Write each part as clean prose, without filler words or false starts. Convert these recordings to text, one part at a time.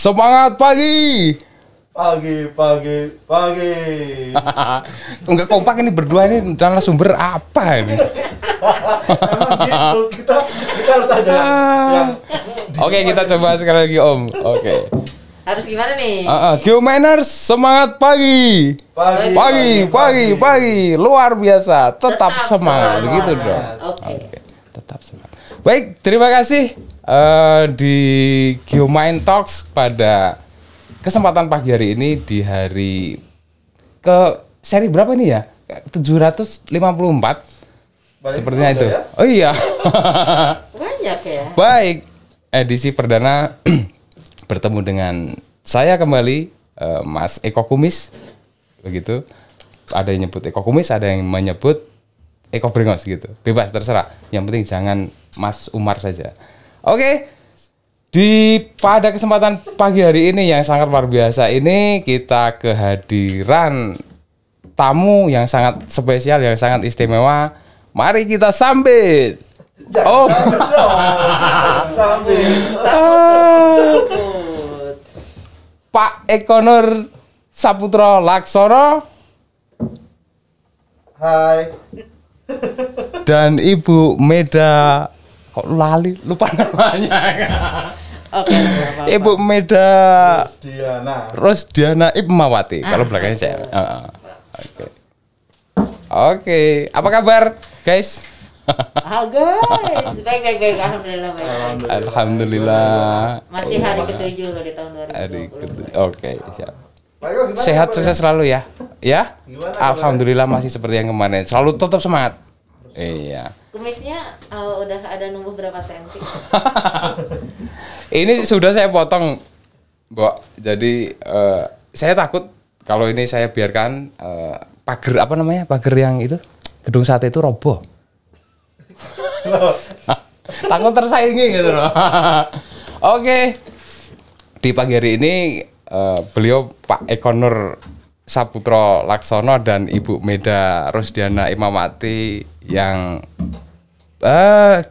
Semangat pagi. Pagi. Enggak kompak ini berdua ini narasumber apa ini? Emang gitu, kita harus ada yang Oke, kita coba sekali lagi Om. Oke. Harus gimana nih? Geominers, semangat pagi. Pagi. Luar biasa. Tetap semangat gitu dong. Oke. Tetap semangat. Baik, terima kasih di Geomind Talks pada kesempatan pagi hari ini di hari ke seri berapa ini ya? 754. Sepertinya itu. Ya? Oh iya. Banyak ya. Baik, edisi perdana bertemu dengan saya kembali, Mas Eko Kumis, begitu. Ada yang nyebut Eko Kumis, ada yang menyebut Eko Brengos gitu. Bebas terserah. Yang penting jangan Mas Umar saja. Oke. Pada kesempatan pagi hari ini yang sangat luar biasa ini kita kehadiran tamu yang sangat spesial, yang sangat istimewa. Mari kita sambit. Oh. Pak Eko Nur Saputra Laksono. Hai. Dan Ibu Meda, kok lupa namanya. Oke. Ibu Meda Rosdiana Ibmawati. Kalau belakangnya saya. Oke. Oke, apa kabar, guys? Guys, baik. Alhamdulillah baik. Alhamdulillah. Masih hari ke-7 loh di tahun 2020. Oke, siap. Sehat sukses selalu ya. Ya? Alhamdulillah masih seperti yang kemarin. Selalu tetap semangat. Iya. Kumisnya udah ada numbuh berapa senti? Ini sudah saya potong, Mbok. Jadi saya takut kalau ini saya biarkan pagar apa namanya? Pagar yang itu gedung sate itu roboh. Takut tersaingi gitu loh. Oke. Di pagi hari ini beliau Pak Eko Nur Saputra Laksono dan Ibu Meda Rosdiana Imamati yang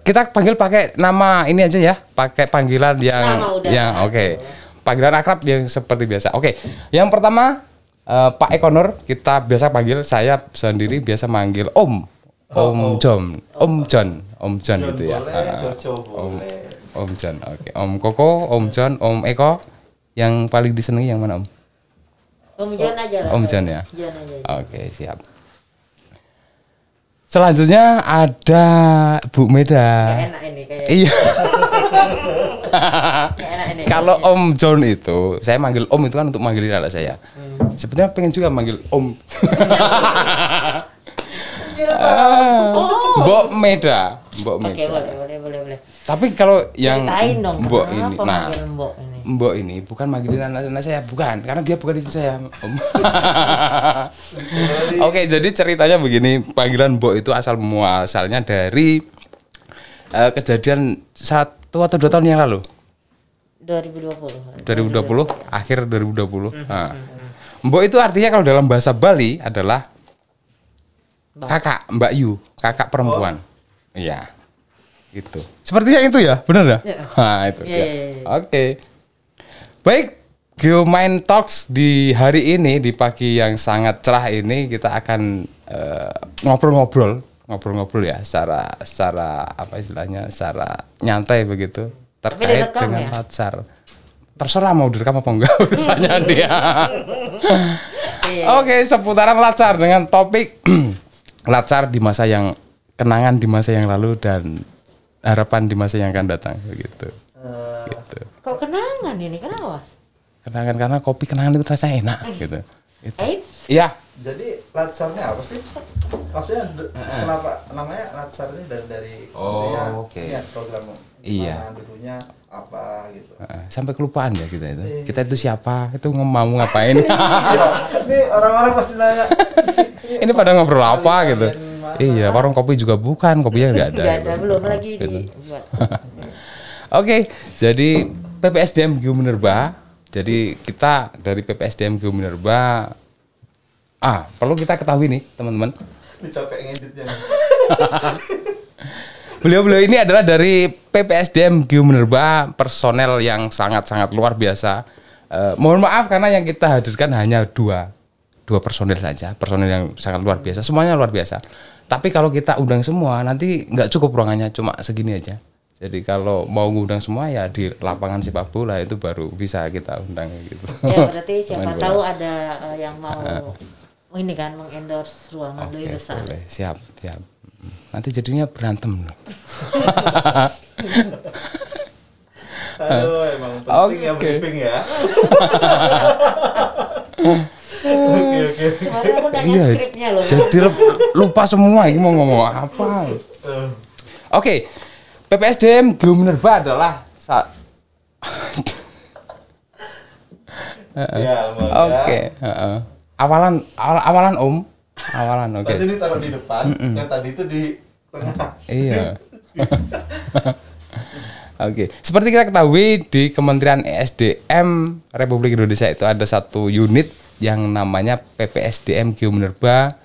kita panggil pakai nama ini aja ya, pakai panggilan yang oke. Panggilan akrab yang seperti biasa. Oke. Yang pertama Pak Eko Nur, kita biasa panggil, saya sendiri biasa manggil Om John gitu ya. Om John. Oke. Om Koko, Om John, Om Eko. Yang paling disenangi yang mana Om? Om John aja lah. Om John ya. John aja. Oke, siap. Selanjutnya ada Bu Meda. Enak ini kayak. Iya. Enak ini. Kalau Om John itu, saya manggil Om itu kan untuk manggilin anak saya. Sebenarnya pengen juga manggil Om. Mbok Meda. Oke, boleh. Tapi kalau yang ceritain dong, Mbok ini, nah, Mbok ini bukan manggilin anak saya, bukan, karena dia bukan istri saya. Oke, jadi ceritanya begini, panggilan Mbok itu asal muasalnya dari kejadian 1 atau 2 tahun yang lalu. 2020, akhir 2020. Nah. Mbok itu artinya kalau dalam bahasa Bali adalah kakak, Mbak Yu, kakak perempuan. Iya. Gitu. Sepertinya itu ya, benar ya? Nah, itu. Ya. Oke. Baik, Geomind Talks di hari ini, di pagi yang sangat cerah ini kita akan ngobrol-ngobrol ya, secara apa istilahnya, secara nyantai begitu terkait dengan latsar. Terserah mau direkam apa enggak urusannya dia. Oke, seputaran latsar dengan topik latsar di masa yang kenangan di masa yang lalu dan harapan di masa yang akan datang begitu. Gitu. Kok kenangan ini? Kenapa? Kenangan karena kopi kenangan itu rasanya enak gitu. Iya. Jadi latsarnya apa sih? Maksudnya kenapa namanya latsar ini dari maksudnya program dulunya apa gitu. Sampai kelupaan ya kita itu. Kita itu siapa? Itu mau ngapain? Ini orang-orang pasti nanya. Ini pada ngobrol apa gitu. Iya, warung kopi juga bukan, kopinya nggak ada. Nggak ada, belum lagi dibuat. Oke, jadi PPSDM Geominerba. Jadi kita dari PPSDM Geominerba, perlu kita ketahui nih teman-teman. Capek ngeditnya. Beliau-beliau ini adalah dari PPSDM Geominerba, personel yang sangat-sangat luar biasa. mohon maaf karena yang kita hadirkan hanya dua personil saja, personil yang sangat luar biasa, semuanya luar biasa. Tapi kalau kita undang semua nanti nggak cukup ruangannya, cuma segini aja. Jadi kalau mau ngundang semua ya di lapangan sepak bola itu baru bisa kita undang gitu. Ya berarti siapa tahu ada yang mau ini kan mengendorse ruangan lebih besar. Boleh. Siap. Nanti jadinya berantem. Aduh, emang penting ya briefing ya. Oke. Kemarin aku nanya skripnya loh. Jadi lupa semua ini mau ngomong apa. Oke. PPSDM Geo Minerba adalah Oke. Awalan Om. Oke. Tadi ini taruh di depan, yang tadi itu di tengah. Iya. Oke. Seperti kita ketahui di Kementerian ESDM Republik Indonesia itu ada satu unit yang namanya PPSDM Geo Minerba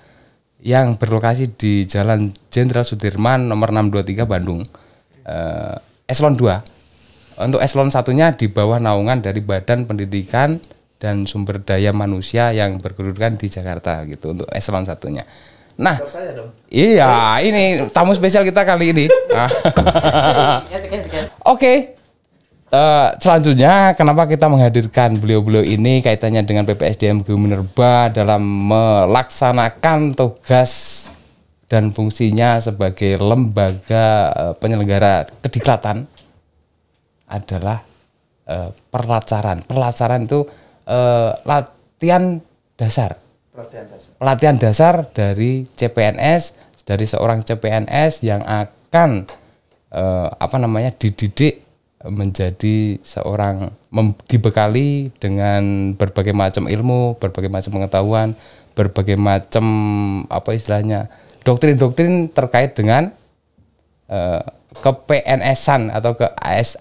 yang berlokasi di Jalan Jenderal Sudirman nomor 623 Bandung. Eselon 2. Untuk eselon satunya di bawah naungan dari Badan Pendidikan dan Sumber Daya Manusia yang berkedudukan di Jakarta gitu untuk eselon satunya. Nah, saya dong. Iya, ini tamu spesial kita kali ini. Oke. Selanjutnya kenapa kita menghadirkan beliau-beliau ini kaitannya dengan PPSDM Geo Minerba dalam melaksanakan tugas dan fungsinya sebagai lembaga penyelenggara kediklatan adalah perlacaran. Perlacaran itu latihan dasar dari CPNS, dari seorang CPNS yang akan dididik menjadi seorang dibekali dengan berbagai macam ilmu, berbagai macam pengetahuan, berbagai macam doktrin-doktrin terkait dengan ke-PNS-an atau ke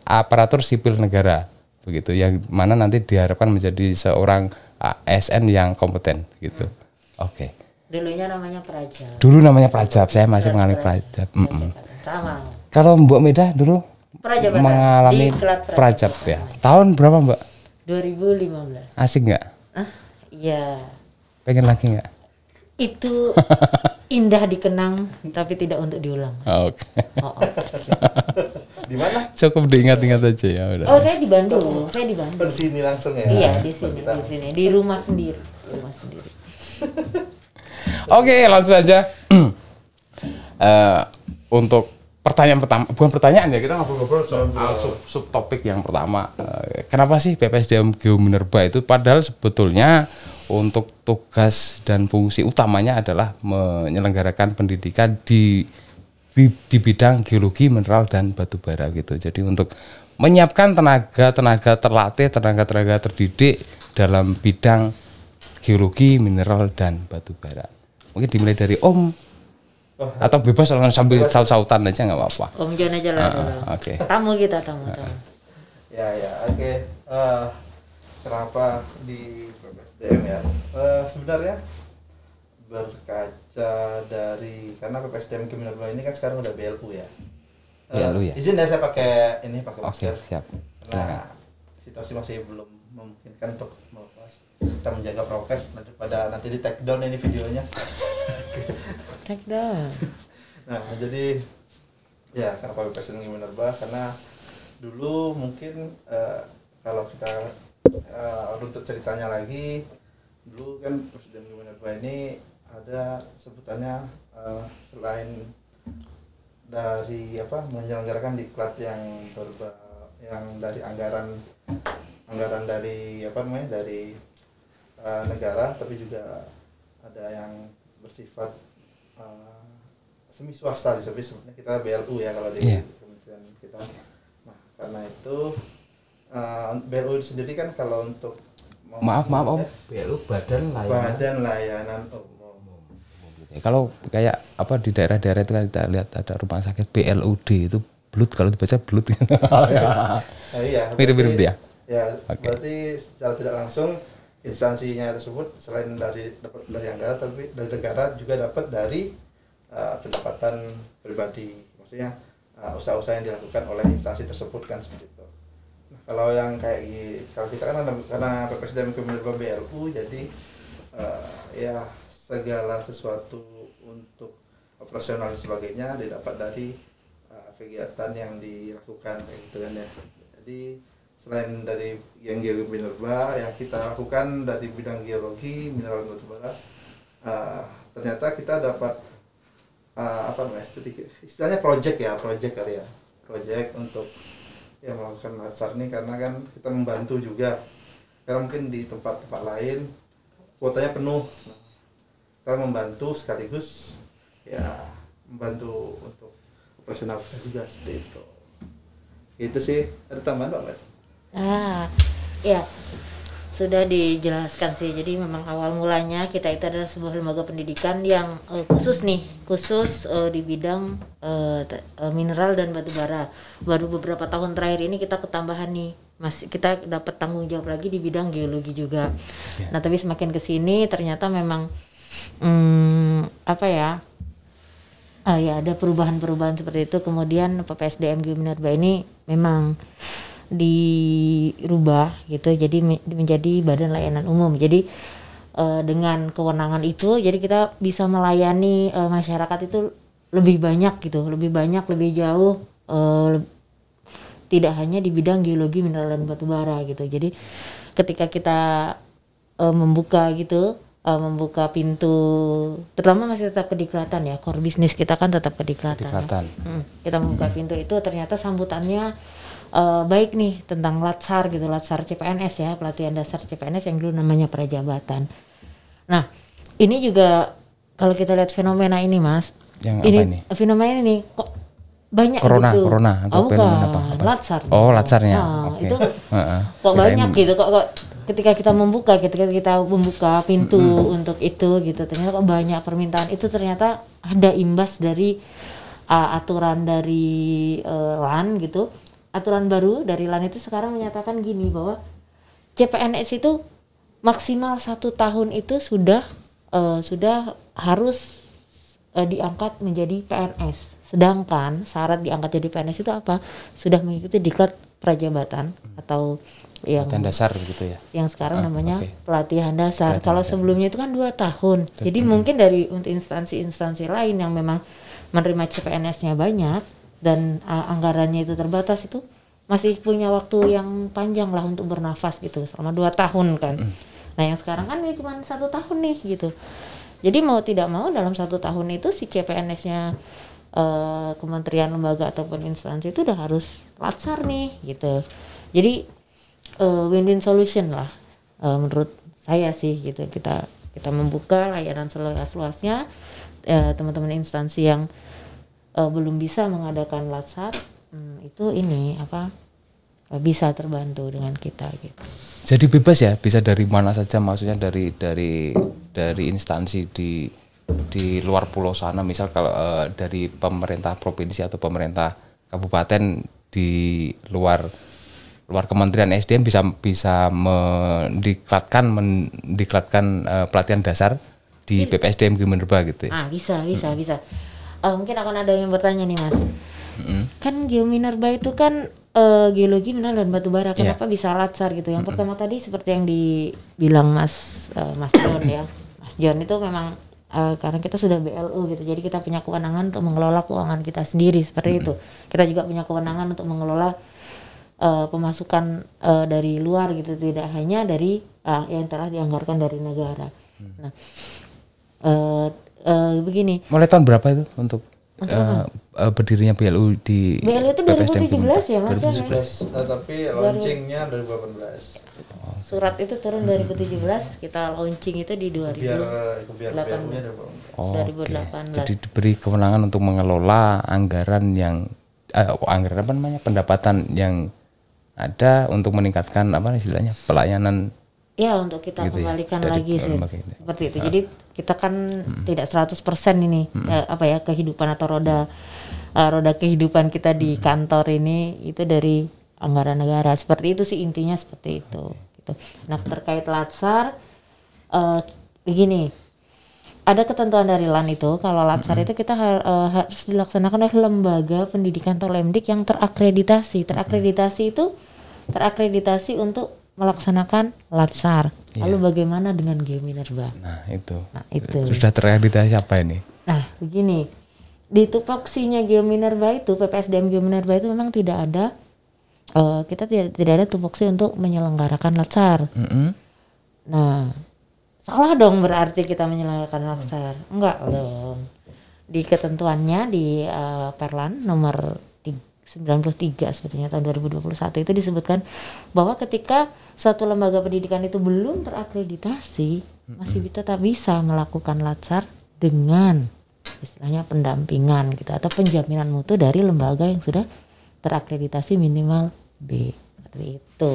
aparatur sipil negara begitu, yang mana nanti diharapkan menjadi seorang ASN yang kompeten gitu. Oke. Dulunya namanya Prajab. Dulu namanya Prajab, saya masih mengalami Prajab. Sama. Kalau Mbak Meda dulu mengalami Prajab ya. Tahun berapa Mbak? 2015. Asik nggak? Iya. Pengen lagi nggak? Itu indah dikenang tapi tidak untuk diulang. Oke. Di mana? Cukup diingat-ingat aja ya udah. Oh, saya di Bandung. Di sini langsung ya. Iya, di sini. Di rumah sendiri. Oke, langsung aja. Untuk pertanyaan pertama, bukan pertanyaan ya, kita ngobrol-ngobrol soal subtopik yang pertama. Kenapa sih PPSDM Geo Minerba itu, padahal sebetulnya untuk tugas dan fungsi utamanya adalah menyelenggarakan pendidikan di bidang geologi, mineral dan batu bara gitu. Jadi untuk menyiapkan tenaga terlatih, tenaga terdidik dalam bidang geologi, mineral dan batu bara. Mungkin dimulai dari Om atau bebas sambil saut-sautan aja nggak apa-apa. Om Jon aja lah. Oke. Tamu kita tamu. Ya, oke. Kenapa di PPSDM ya? Sebenarnya berkaca dari, karena PPSDM Geo Minerba ini kan sekarang udah BLU ya. BLU ya. Izin ya saya pakai masker. Oke, siap. Karena situasi masih belum memungkinkan untuk melepas. Kita menjaga prokes daripada nanti di take down ini videonya. Take down. Nah, jadi ya kenapa PPSDM Geo Minerba, karena dulu mungkin kalau kita runtut ceritanya lagi, dulu kan PPSDM Geo Minerba ini ada sebutannya selain dari menyelenggarakan diklat yang dari anggaran dari dari negara, tapi juga ada yang bersifat semi swasta, disebutnya kita BLU ya kalau di kementerian kita. Nah, karena itu BLU sendiri kan kalau untuk maaf Om, BLU Badan Layanan Umum. Kalau kayak di daerah-daerah itu kan kita lihat ada rumah sakit BLUD itu blut, kalau dibaca blut. Iya. Mirip-mirip ya. Ya, berarti secara tidak langsung instansinya tersebut selain dapat dari anggaran, tapi dari negara juga dapat dari pendapatan pribadi. Maksudnya usaha-usaha yang dilakukan oleh instansi tersebut kan seperti itu. Kalau yang kalau kita kan karena PPSDM Minerba BLU, jadi ya segala sesuatu untuk operasional dan sebagainya didapat dari kegiatan yang dilakukan kayak gitu kan ya. Jadi selain dari yang geologi minerba yang kita lakukan dari bidang geologi mineral batubara, ternyata kita dapat istilahnya project kali ya, project untuk yang melakukan latsar ini, karena kan kita membantu juga karena mungkin di tempat-tempat lain kuotanya penuh, kita membantu sekaligus ya membantu untuk operasional kita juga seperti itu. Itu sih. Ada tambahan Pak? Ya sudah dijelaskan sih. Jadi memang awal mulanya kita itu adalah sebuah lembaga pendidikan yang khusus di bidang mineral dan batu bara. Baru beberapa tahun terakhir ini kita ketambahan nih, kita dapat tanggung jawab lagi di bidang geologi juga. Nah tapi semakin kesini ternyata memang ada perubahan-perubahan seperti itu. Kemudian PPSDM Geominerba ini memang dirubah gitu, jadi menjadi badan layanan umum. Jadi dengan kewenangan itu, jadi kita bisa melayani masyarakat itu lebih banyak gitu, lebih jauh, tidak hanya di bidang geologi, mineral dan batu bara gitu. Jadi ketika kita membuka pintu, terutama masih tetap kediklatan ya, core bisnis kita kan tetap kediklatan. Kita membuka pintu itu, ternyata sambutannya baik nih tentang latsar gitu, latsar CPNS ya, pelatihan dasar CPNS yang dulu namanya prajabatan. Nah ini juga kalau kita lihat fenomena ini Mas, fenomena ini kok banyak corona atau fenomena apa? Latsar. Oh latsarnya. Itu kok banyak gitu, kok ketika kita membuka pintu untuk itu gitu, ternyata kok banyak permintaan itu. Ternyata ada imbas dari aturan dari LAN gitu. Aturan baru dari LAN itu sekarang menyatakan gini, bahwa CPNS itu maksimal 1 tahun itu sudah harus diangkat menjadi PNS. Sedangkan syarat diangkat jadi PNS itu apa? Sudah mengikuti diklat prajabatan atau yang pelatihan dasar gitu ya. Yang sekarang namanya pelatihan dasar. Kalau sebelumnya itu kan 2 tahun. Jadi mungkin dari untuk instansi-instansi lain yang memang menerima CPNS-nya banyak dan anggarannya itu terbatas, itu masih punya waktu yang panjang lah untuk bernafas gitu selama 2 tahun kan. Nah yang sekarang kan ini cuma 1 tahun nih gitu. Jadi mau tidak mau dalam 1 tahun itu si CPNS-nya kementerian, lembaga ataupun instansi itu udah harus latsar nih gitu. Jadi win-win solution lah menurut saya sih gitu. Kita membuka layanan seluas-luasnya, teman-teman instansi yang belum bisa mengadakan latsar itu bisa terbantu dengan kita gitu. Jadi bebas ya, bisa dari mana saja, maksudnya dari instansi di luar pulau sana, misal kalau dari pemerintah provinsi atau pemerintah kabupaten di luar Kementerian SDM bisa mendiklatkan pelatihan dasar di PPSDM Geominerba gitu ya. Bisa. Mungkin akan ada yang bertanya nih Mas. Kan Geominerba itu kan geologi, mineral dan batu bara. Kenapa bisa latsar gitu? Yang pertama tadi seperti yang dibilang Mas John ya. Mas John itu memang karena kita sudah BLU gitu. Jadi kita punya kewenangan untuk mengelola keuangan kita sendiri seperti itu. Kita juga punya kewenangan untuk mengelola pemasukan dari luar gitu, tidak hanya dari yang telah dianggarkan dari negara. Nah, begini. Mulai tahun berapa itu untuk berdirinya BLU di BLU itu 2017 ya Mas? 2017. Tapi launchingnya 2018. Surat itu turun 2017, kita launching itu di 2018. Jadi diberi kewenangan untuk mengelola anggaran yang pendapatan yang ada untuk meningkatkan istilahnya pelayanan. Ya, untuk kita gitu kembalikan lagi sih seperti itu. Jadi kita kan tidak 100% ini kehidupan atau roda kehidupan kita di kantor ini itu dari anggaran negara. Seperti itu sih intinya, seperti itu gitu. Nah, terkait latsar begini. Ada ketentuan dari LAN itu, kalau latsar itu kita harus dilaksanakan oleh lembaga pendidikan atau Lemdik yang terakreditasi. Terakreditasi itu terakreditasi untuk melaksanakan Latsar. Lalu bagaimana dengan Geominerba? Nah, itu. Itu. Sudah terakreditasi apa ini? Nah, begini. Di tupoksinya Geominerba itu, PPSDM Geominerba itu memang tidak ada kita tidak ada tupoksi untuk menyelenggarakan Latsar. Nah, salah dong berarti kita menyelenggarakan Latsar. Enggak dong. Di ketentuannya di Perlan nomor 93 sebetulnya tahun 2021 itu disebutkan bahwa ketika suatu lembaga pendidikan itu belum terakreditasi masih tetap bisa melakukan Latsar dengan istilahnya pendampingan gitu atau penjaminan mutu dari lembaga yang sudah terakreditasi minimal B, seperti itu.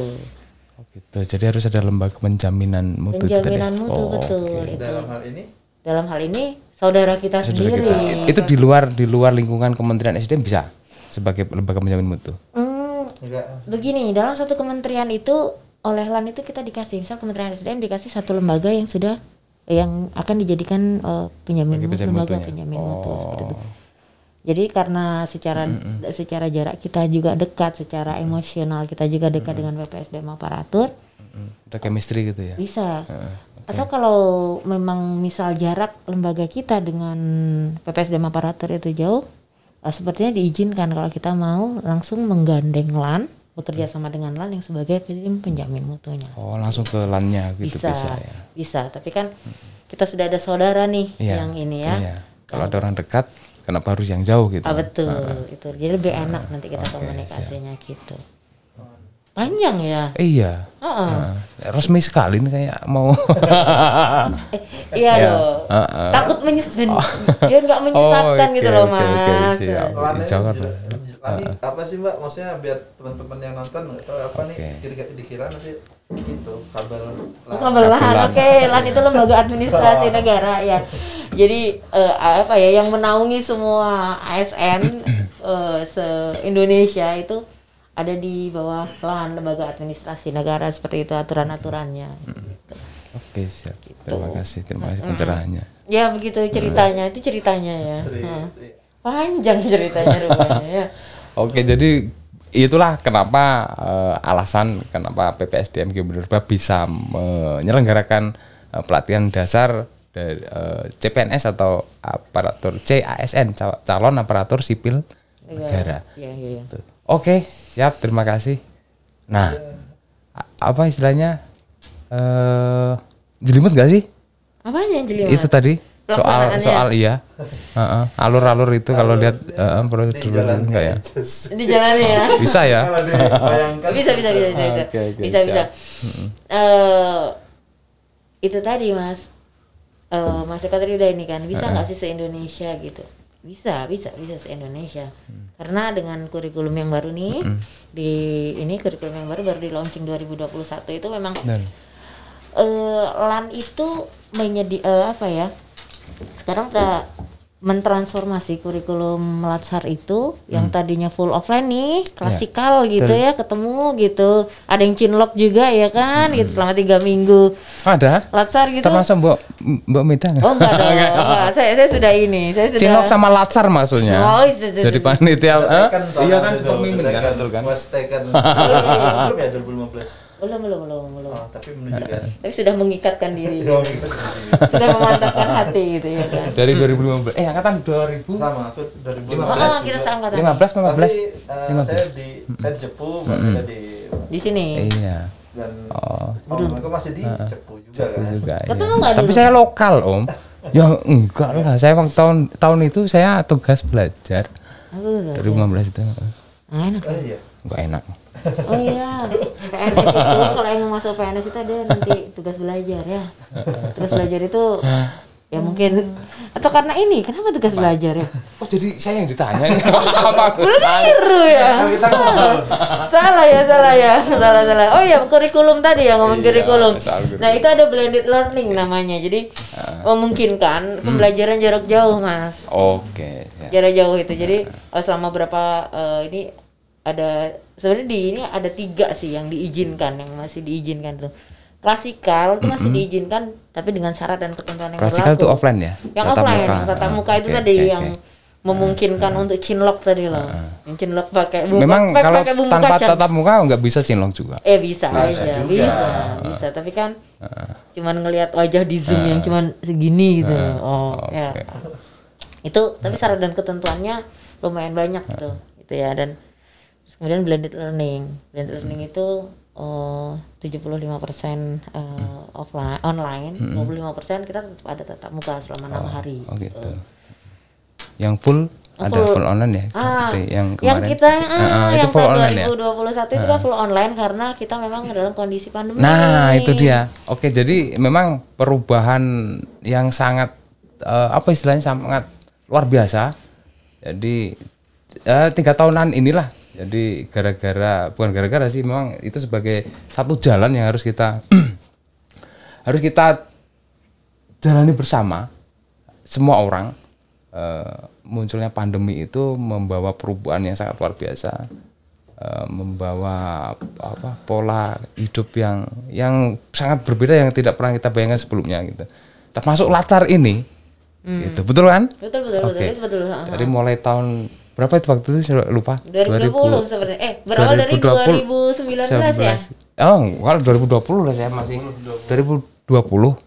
Oh gitu. Jadi harus ada lembaga penjaminan mutu. Penjaminan mutu betul. Okay. Itu. Dalam hal ini saudara kita sendiri. Itu di luar lingkungan Kementerian SDM bisa sebagai lembaga penjamin mutu. Begini, dalam satu kementerian itu oleh LAN itu kita dikasih, misal Kementerian SDM dikasih satu lembaga yang sudah yang akan dijadikan penjamin mutu, lembaga penjamin mutu seperti itu. Jadi karena secara jarak kita juga dekat, secara emosional kita juga dekat dengan PPSDM aparatur. Ada chemistry gitu ya? Bisa. Atau kalau memang misal jarak lembaga kita dengan PPSDM aparatur itu jauh, sepertinya diizinkan kalau kita mau langsung menggandeng LAN, bekerja sama dengan LAN yang sebagai penjamin mutunya. Oh, langsung ke LAN-nya gitu bisa ya? Bisa, tapi kan kita sudah ada saudara nih yang ini ya. Iya. Kalau ada orang dekat, kenapa harus yang jauh gitu? Betul, itu. Jadi lebih enak nanti kita komunikasinya gitu. Panjang ya? Iya. Resmi sekali nih kayak mau. Iya loh. Takut dia nggak menyesatkan gitu loh Mas. Jakarta. Apa sih Mbak? Maksudnya biar teman-teman yang nonton nggak tahu apa nih dikira nanti itu kabel LAN. LAN itu lembaga administrasi negara ya. Jadi apa ya yang menaungi semua ASN se-Indonesia itu ada di bawah LAN, lembaga administrasi negara, seperti itu aturan-aturannya. Oke, siap. Terima kasih pencerahannya. Ya begitu ceritanya, itu ceritanya ya. Panjang ceritanya rupanya ya. Oke, jadi itulah kenapa alasan kenapa PPSDM Geominerba bisa menyelenggarakan pelatihan dasar dari CPNS atau aparatur CASN, calon aparatur sipil negara. Iya. Oke, siap, terima kasih. Nah, apa istilahnya? Jelimet nggak sih? Apanya yang jelimet? Itu tadi soal iya. Alur-alur itu kalau lihat prosedur enggak ya? Di jalannya ya. Bisa ya? Bisa. Itu tadi Mas. Mas Eko tadi udah ini kan, bisa nggak sih se-Indonesia gitu? Bisa se-Indonesia. Karena dengan kurikulum yang baru nih, kurikulum yang baru di launching 2021 itu memang LAN itu sekarang mentransformasi kurikulum Latsar itu yang tadinya full offline nih, klasikal gitu ya, ketemu gitu. Ada yang cinlok juga ya kan, gitu selama 3 minggu. Ada? Latsar gitu. Termasuk Mbak Meda enggak? Oh enggak dong. Enggak. Saya sudah ini. Cinlok sama Latsar maksudnya. Oh, jadi panitia. Iya kan pemimpin kan, betul kan? Belum ya 2015. Belum. Tapi menunjukkan. Tapi sudah mengikatkan diri. Sudah memantapkan hati gitu ya kan. Dari 2015. Angkatan 2000. Sama, aku 2015. Kita seangkatan. 15. Saya di Cepu, ada di sini. Iya. Dan aku masih di Cepu juga kan. Ketemu enggak? Tapi saya lokal, Om. Ya enggak lah. Saya waktu tahun itu saya tugas belajar. 2015 itu. Enak. Iya. Enggak enak. Oh iya, PNS itu kalau yang mau masuk PNS itu ada nanti tugas belajar ya. Tugas belajar itu ya mungkin atau karena ini kenapa tugas belajar ya? Oh jadi saya yang ditanya apa keliru ya? Salah ya. Oh iya kurikulum tadi ya ngomong kurikulum. Nah itu ada blended learning namanya. Jadi memungkinkan pembelajaran jarak jauh Mas. Oke. Jarak jauh itu. Jadi selama berapa ini ada sebenarnya di ini ada 3 sih yang diizinkan, yang masih diizinkan tuh. Klasikal itu masih diizinkan tapi dengan syarat dan ketentuan yang berlaku. Klasikal itu offline ya? Yang offline, tatap muka itu tadi yang memungkinkan untuk chinlock tadi loh. Yang chinlock pakai bumbu, Memang kalau pakai bumbu tanpa kacang. tatap muka nggak bisa cinlok juga. Bisa aja, juga. bisa. Tapi kan cuman ngelihat wajah di Zoom yang cuman segini gitu. Ya. Itu tapi syarat dan ketentuannya lumayan banyak tuh, gitu ya. Dan kemudian blended learning. Blended learning itu 75% offline, online, 25% kita tetap ada tatap muka selama 6 hari. Gitu. Yang full ada full online ya, seperti yang kemarin. Yang kita itu yang full tahun online 2021 itu kan full online karena kita memang dalam kondisi pandemi. Nah, itu dia. Oke, jadi memang perubahan yang sangat apa istilahnya sangat luar biasa. Jadi 3 tahunan inilah. Jadi bukan gara-gara sih, memang itu sebagai satu jalan yang harus kita harus kita jalani bersama semua orang. Munculnya pandemi itu membawa perubahan yang sangat luar biasa, membawa pola hidup yang sangat berbeda yang tidak pernah kita bayangkan sebelumnya gitu. Termasuk latar ini, gitu, betul kan? Betul. Dari mulai tahun berapa itu waktu itu saya lupa. 2020 sebenarnya. Berawal dari 2019 ya. Kalau 2020 lah saya masih 2020. 2020.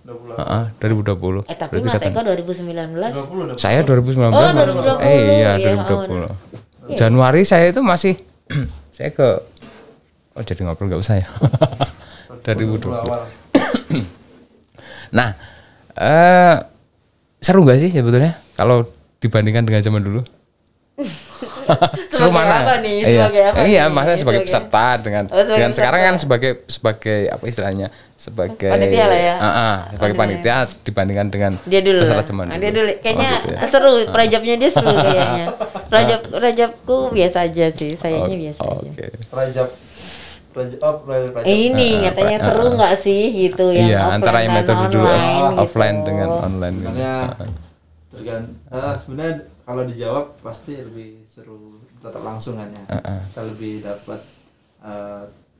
Tapi Mas Eko 2019. Saya 2019. Oh, 2020. Iya, 2020. Januari saya itu masih saya ke jadi ngobrol nggak usah ya. 2020. Nah, seru nggak sih sebetulnya kalau dibandingkan dengan zaman dulu? Seru mana? Apa nih? Sebagai apa iya, nih? maksudnya sebagai peserta dengan sekarang kan sebagai apa istilahnya? Sebagai panitia lah ya. Sebagai panitia dibandingkan dengan dia dulu peserta zaman dulu. Dia dulu kayaknya gitu ya. seru, Rajabnya dia seru kayaknya. Rajabku biasa aja sih, sayangnya biasa aja. Rajab ini katanya seru nggak sih gitu yang iya, offline antara yang dan metode dulu online offline gitu. dengan online. Sebenarnya kalau dijawab pasti lebih seru tetap langsung kan ya. Kita lebih dapat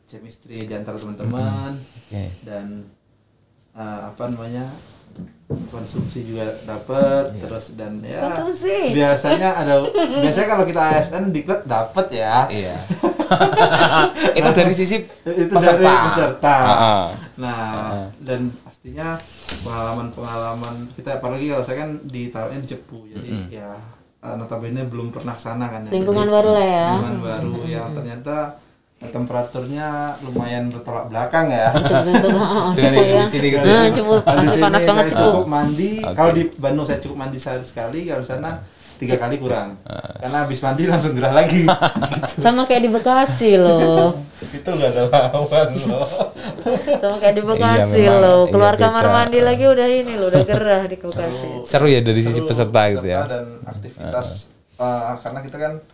chemistry di antara teman-teman dan konsumsi juga dapat terus dan ya konsumsi. biasanya kalau kita ASN diklat dapat ya. Iya. Itu dari sisi Itu peserta. dari peserta. Nah, dan pastinya pengalaman kita, apalagi kalau saya kan ditaruhnya di Cepu, jadi ya notabene belum pernah sana kan ya. Lingkungan Jadi, baru lah ya. Lingkungan baru yang ternyata temperaturnya lumayan bertolak belakang ya. Dari di sini gitu. Cukup Di sini panas banget saya Cepu. cukup mandi. Kalau di Bandung saya cukup mandi sehari sekali, kalau di sana 3 kali kurang. Karena habis mandi langsung gerah lagi. Sama kayak di Bekasi loh. Itu nggak ada lawan loh. Sama kayak di Bekasi memang, loh. iya, Keluar beda. kamar mandi lagi udah ini loh, udah gerah di Bekasi. Seru ya dari sisi peserta gitu ya. Dan aktivitas karena kita kan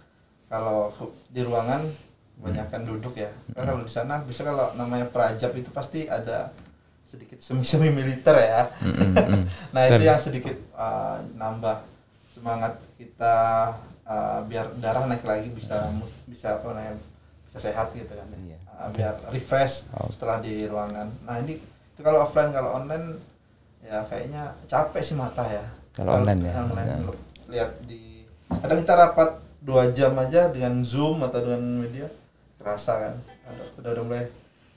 kalau di ruangan kebanyakan duduk ya. Kan kalau di sana bisa kalau namanya prajab itu pasti ada sedikit semi militer ya. Nah, itu yang sedikit nambah semangat kita biar darah naik lagi bisa sehat gitu kan. Biar refresh setelah di ruangan. Nah, ini itu kalau offline, kalau online ya kayaknya capek sih mata ya. Kalau online ya. Lihat di kadang kita rapat 2 jam aja dengan Zoom atau dengan media kerasa kan. Udah mulai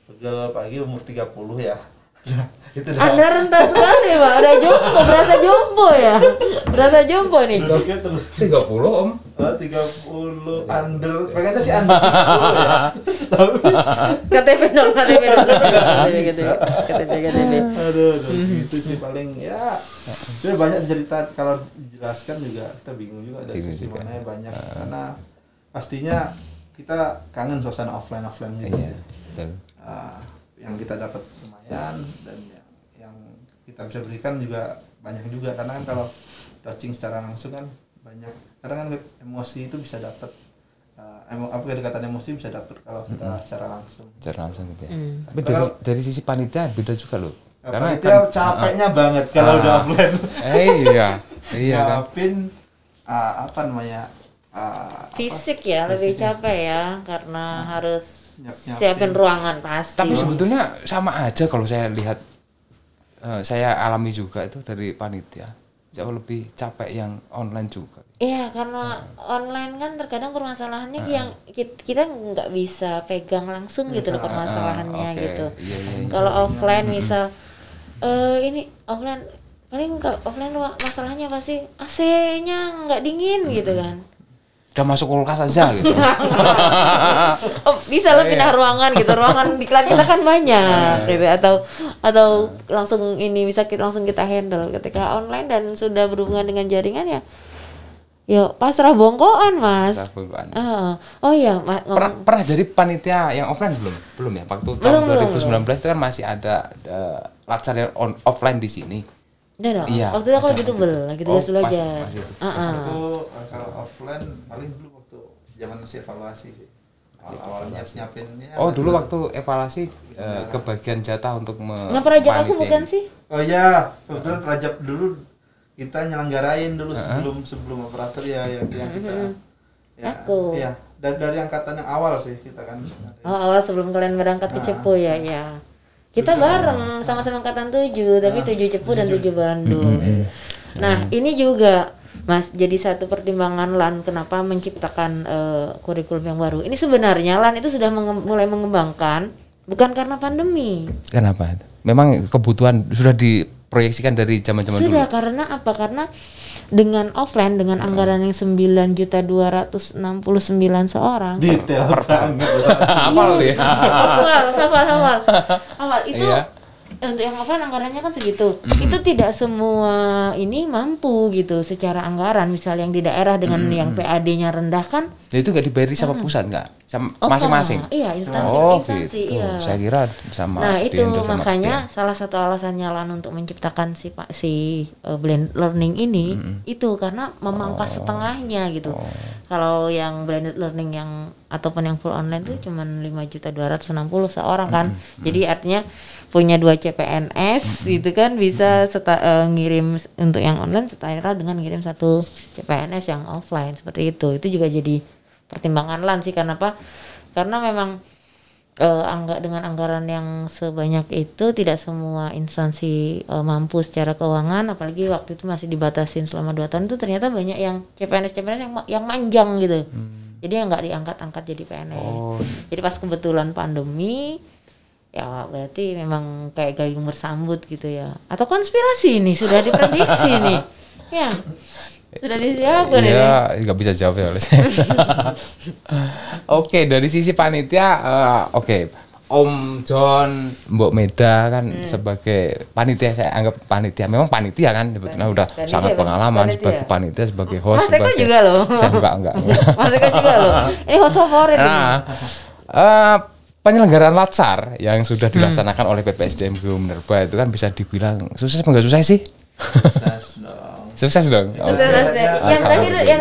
pegel, pagi umur 30 ya. Itu dah. Anda rendah sekali Pak, udah jompo, berasa jompo ya. Berasa jompo nih. Duduknya terus 30 Om. 30 under, pengennya sih under 30 ya. Tapi KTP dong. aduh, itu sih paling ya. Sudah banyak cerita, kalau dijelaskan juga kita bingung juga, ada sisi mana banyak karena pastinya kita kangen suasana offline gitu. Iya. Yang kita dapat lumayan dan yang kita bisa berikan juga banyak juga, karena kan kalau touching secara langsung kan banyak, kadang kan emosi itu bisa dapat kedekatan emosi bisa dapat kalau kita secara langsung gitu ya. Tapi dari sisi panitia beda juga loh. Karena panitia capeknya banget kalau udah offline. Iya kan. Nyiapin Fisik ya lebih capek ya karena harus Nyiapin. siapin ruangan pasti. Tapi sebetulnya sama aja kalau saya lihat, saya alami juga itu dari panitia. jauh lebih capek yang online juga. Iya, karena online kan terkadang permasalahannya yang kita nggak bisa pegang langsung gitu loh permasalahannya Oke. gitu. Iya. Kalau offline misal ini offline paling kalau offline masalahnya pasti AC-nya nggak dingin gitu kan. Udah masuk kulkas aja gitu. Oh, bisa lo pindah ruangan gitu. Ruangan diklat kita kan banyak gitu atau langsung ini bisa langsung kita handle ketika online dan sudah berhubungan dengan jaringan ya. Ya pasrah bongkoan mas. Pasrah bongkoan. Oh iya, Pernah jadi panitia yang offline belum ya? Waktu tahun 2019 itu kan masih ada latsar yang offline di sini. Udah, iya, waktu itu aku lagi tubel, lagi tugas belajar. Aku kalau offline paling dulu waktu zaman masih evaluasi sih. Awalnya nyiapinnya. Oh dulu waktu evaluasi kebagian jatah untuk Nggak perajab aku bukan sih? Oh iya, kebetulan perajab dulu kita nyelenggarain dulu sebelum operator ya yang kita. Ya, aku. Iya, dari angkatan yang awal sih kita kan. Oh awal sebelum kalian berangkat ke Cepu ya. Kita bareng sama-sama angkatan 7, tapi 7 Cepu dan 7 Bandung. Nah, ini juga Mas jadi satu pertimbangan LAN kenapa menciptakan kurikulum yang baru. Ini sebenarnya LAN itu sudah mulai mengembangkan bukan karena pandemi. Kenapa itu? Memang kebutuhan sudah diproyeksikan dari zaman-zaman dulu. Sudah, karena apa? Karena dengan offline dengan anggaran yang 9.269 seorang. Detail banget. Hafal ya. Hafal itu untuk yang offline anggarannya kan segitu. Itu tidak semua ini mampu gitu secara anggaran. Misal yang di daerah dengan yang PAD-nya rendah kan. Ya itu nggak dibayari sama pusat nggak? Sama masing-masing. Iya, instansi. Gitu. Iya. Saya kira sama. Nah, itu makanya salah satu alasannya LAN untuk menciptakan si blended learning ini itu karena memangkas setengahnya gitu. Kalau yang blended learning yang ataupun yang full online itu cuma 5.260 seorang kan. Jadi artinya punya 2 CPNS gitu kan bisa ngirim untuk yang online setara dengan ngirim 1 CPNS yang offline seperti itu. Itu juga jadi pertimbangan LAN sih. Karena apa? Karena memang dengan anggaran yang sebanyak itu tidak semua instansi mampu secara keuangan, apalagi waktu itu masih dibatasin selama 2 tahun itu ternyata banyak yang CPNS yang manjang gitu. Jadi yang nggak diangkat-angkat jadi PNS. Jadi pas kebetulan pandemi ya berarti memang kayak gayung bersambut gitu ya. Atau konspirasi ini sudah diprediksi nih. Ya. Sudah disiapkan ini. Iya, nggak bisa jawab ya oleh saya. Oke, dari sisi panitia, Om John, Mbok Meda kan sebagai panitia, saya anggap panitia. Memang panitia kan, sebetulnya udah sangat pengalaman sebagai panitia, sebagai host. Mas Eko juga loh. Saya enggak. Mas Eko juga loh. Ini host favorit ini. Penyelenggaraan latsar yang sudah dilaksanakan oleh PPSDM Minerba itu kan bisa dibilang sukses apa enggak sukses sih? Sukses dong. Sukses. Yang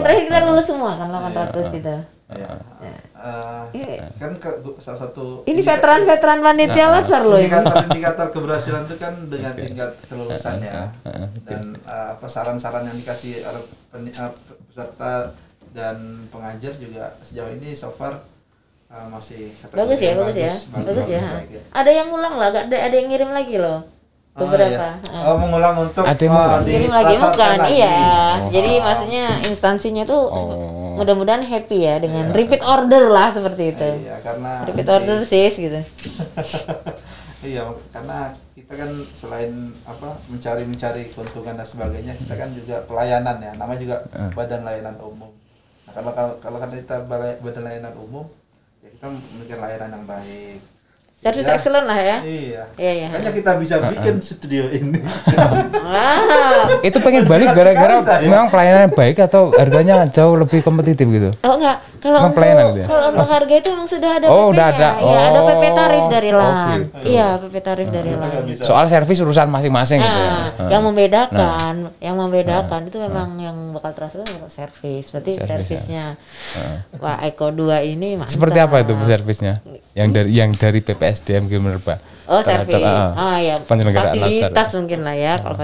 terakhir kita lulus semua kan 800 itu. Kan salah satu ini veteran panitia latsar loh ini. Indikator keberhasilan itu kan dengan tingkat kelulusannya dan saran-saran yang dikasih oleh peserta dan pengajar juga sejauh ini so far masih bagus ya. Ada yang ulang lah, ada yang ngirim lagi loh. Beberapa. Mengulang untuk ngirim lagi bukan? Iya. Jadi maksudnya instansinya tuh mudah-mudahan happy ya dengan repeat order lah seperti itu. Iya, karena repeat order sis gitu. Iya, karena kita kan selain mencari keuntungan dan sebagainya, kita kan juga pelayanan ya. Nama juga Badan Layanan Umum. Nah, kalau kan kita Badan Layanan Umum, ya kita memberikan layanan yang baik. Service excellent lah ya. Iya. Makanya kita bisa bikin studio ini. Itu pengen balik gara-gara memang pelayanan baik atau harganya jauh lebih kompetitif gitu. Oh enggak. Kalau untuk harga itu memang sudah ada PP-nya. Udah ada. Ya, ada PP tarif dari LAN. Gitu. Iya, PP tarif dari LAN. Soal servis urusan masing-masing gitu ya. Yang membedakan itu memang yang bakal terasa itu servis. Berarti servisnya Pak Eko 2 ini mantap. Seperti apa itu servisnya? Yang dari PPSDM Minerba. Oh, servis. Ya. Fasilitas latsar. mungkin lah ya. Kalau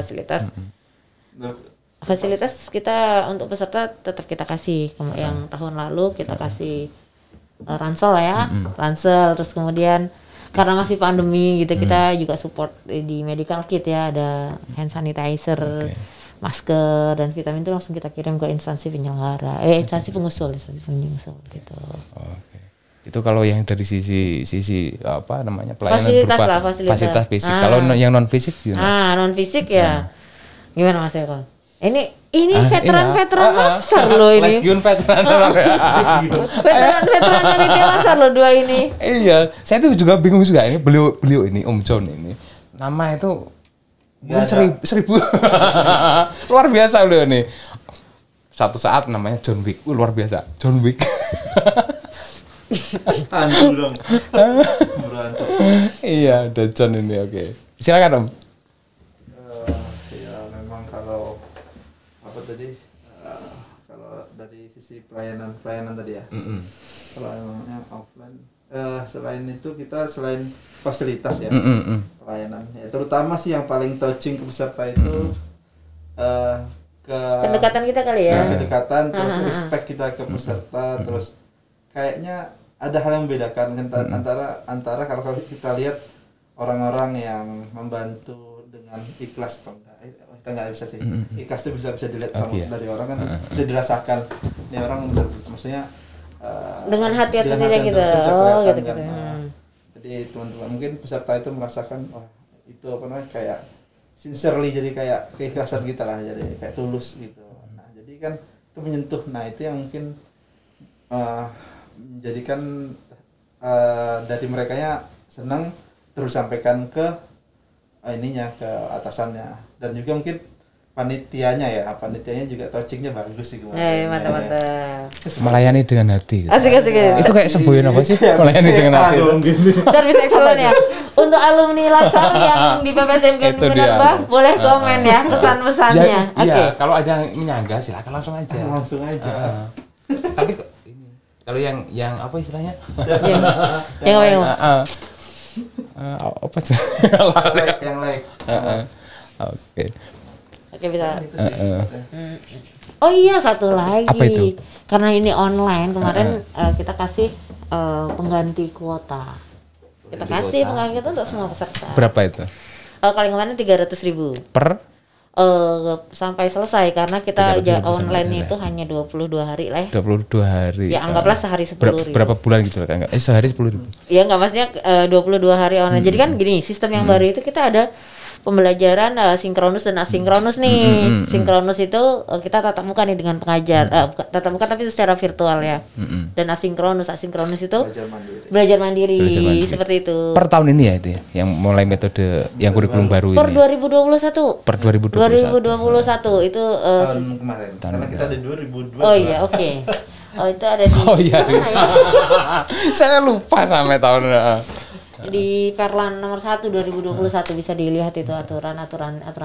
fasilitas kita untuk peserta tetap kita kasih. Yang tahun lalu kita kasih ransel ya, ransel. Terus kemudian karena masih pandemi gitu kita juga support di medical kit ya, ada hand sanitizer. masker dan vitamin itu langsung kita kirim ke instansi penyelenggara, instansi pengusul gitu. Oke. Itu kalau yang dari sisi apa namanya pelayanan Fasilitas berupa lah, fasilitas. fisik. Kalau yang non fisik gimana? Non fisik ya. Gimana Mas Eko? Ini veteran Latsar loh ini. Legiun veteran. veteran panitia Latsar loh dua ini. Iya, saya tuh juga bingung juga ini beliau ini Om John ini. Nama itu seribu. Luar biasa beliau nih. Satu saat namanya John Wick. Luar biasa. John Wick. Anjir dong. Berantem. Iya, ada John ini. Oke. Silakan Om. Ya memang kalau apa tadi kalau dari sisi pelayanan tadi ya. Kalau emangnya offline selain itu kita selain fasilitas ya pelayanan ya, terutama sih yang paling touching ke peserta itu ke pendekatan kita kali ya. Pendekatan terus respect kita ke peserta terus kayaknya ada hal yang membedakan antara kalau kita lihat orang-orang yang membantu dengan ikhlas atau enggak, kita nggak bisa sih ikhlas itu bisa dilihat dari orang kan bisa dirasakan ini orang maksudnya dengan hati-hati gitu. Oh gitu. Kan. Jadi teman-teman mungkin peserta itu merasakan itu apa namanya kayak sincerely jadi kayak keikhlasan kita lah jadi kayak tulus gitu. Nah jadi kan itu menyentuh. Nah itu yang mungkin menjadikan dari merekanya senang terus sampaikan ke ke atasannya dan juga mungkin panitianya juga touchingnya bagus sih kemarin. Mantap. Melayani dengan hati. Gitu. Asik. Itu kayak sebutin apa sih? Melayani dengan hati. Service excellent ya. Untuk alumni Latsar yang di PPSDM Minerba boleh komen ya pesan-pesannya. Iya, kalau ada yang menyangga silakan langsung aja. Tapi kalau yang apa istilahnya? Yang apa sih? Yang like. Oke bisa. Oh iya satu lagi. Apa itu? Karena ini online kemarin kita kasih pengganti kuota. Kita kasih pengganti kuota untuk semua peserta. Berapa itu? Kali kemarin 300.000 per sampai selesai karena kita online itu hanya 22 hari lah. 22 hari. Ya anggaplah sehari 10.000. Berapa bulan gitu kan? Sehari 10.000. Ya enggak maksudnya 22 hari online. Jadi kan gini, sistem yang baru itu kita ada pembelajaran sinkronus dan asinkronus nih. Sinkronus itu kita tatap muka nih dengan pengajar, tatap muka tapi secara virtual ya. Dan asinkronus itu belajar mandiri seperti itu. Per tahun ini ya itu ya, yang mulai metode yang kurikulum baru per ini. 2021. Per 2021 itu tahun kemarin. Karena kita di 2002. Oh iya, oke. Oh itu ada di ya? Saya lupa sampai tahun di Perlan nomor 1 2021 bisa dilihat itu aturan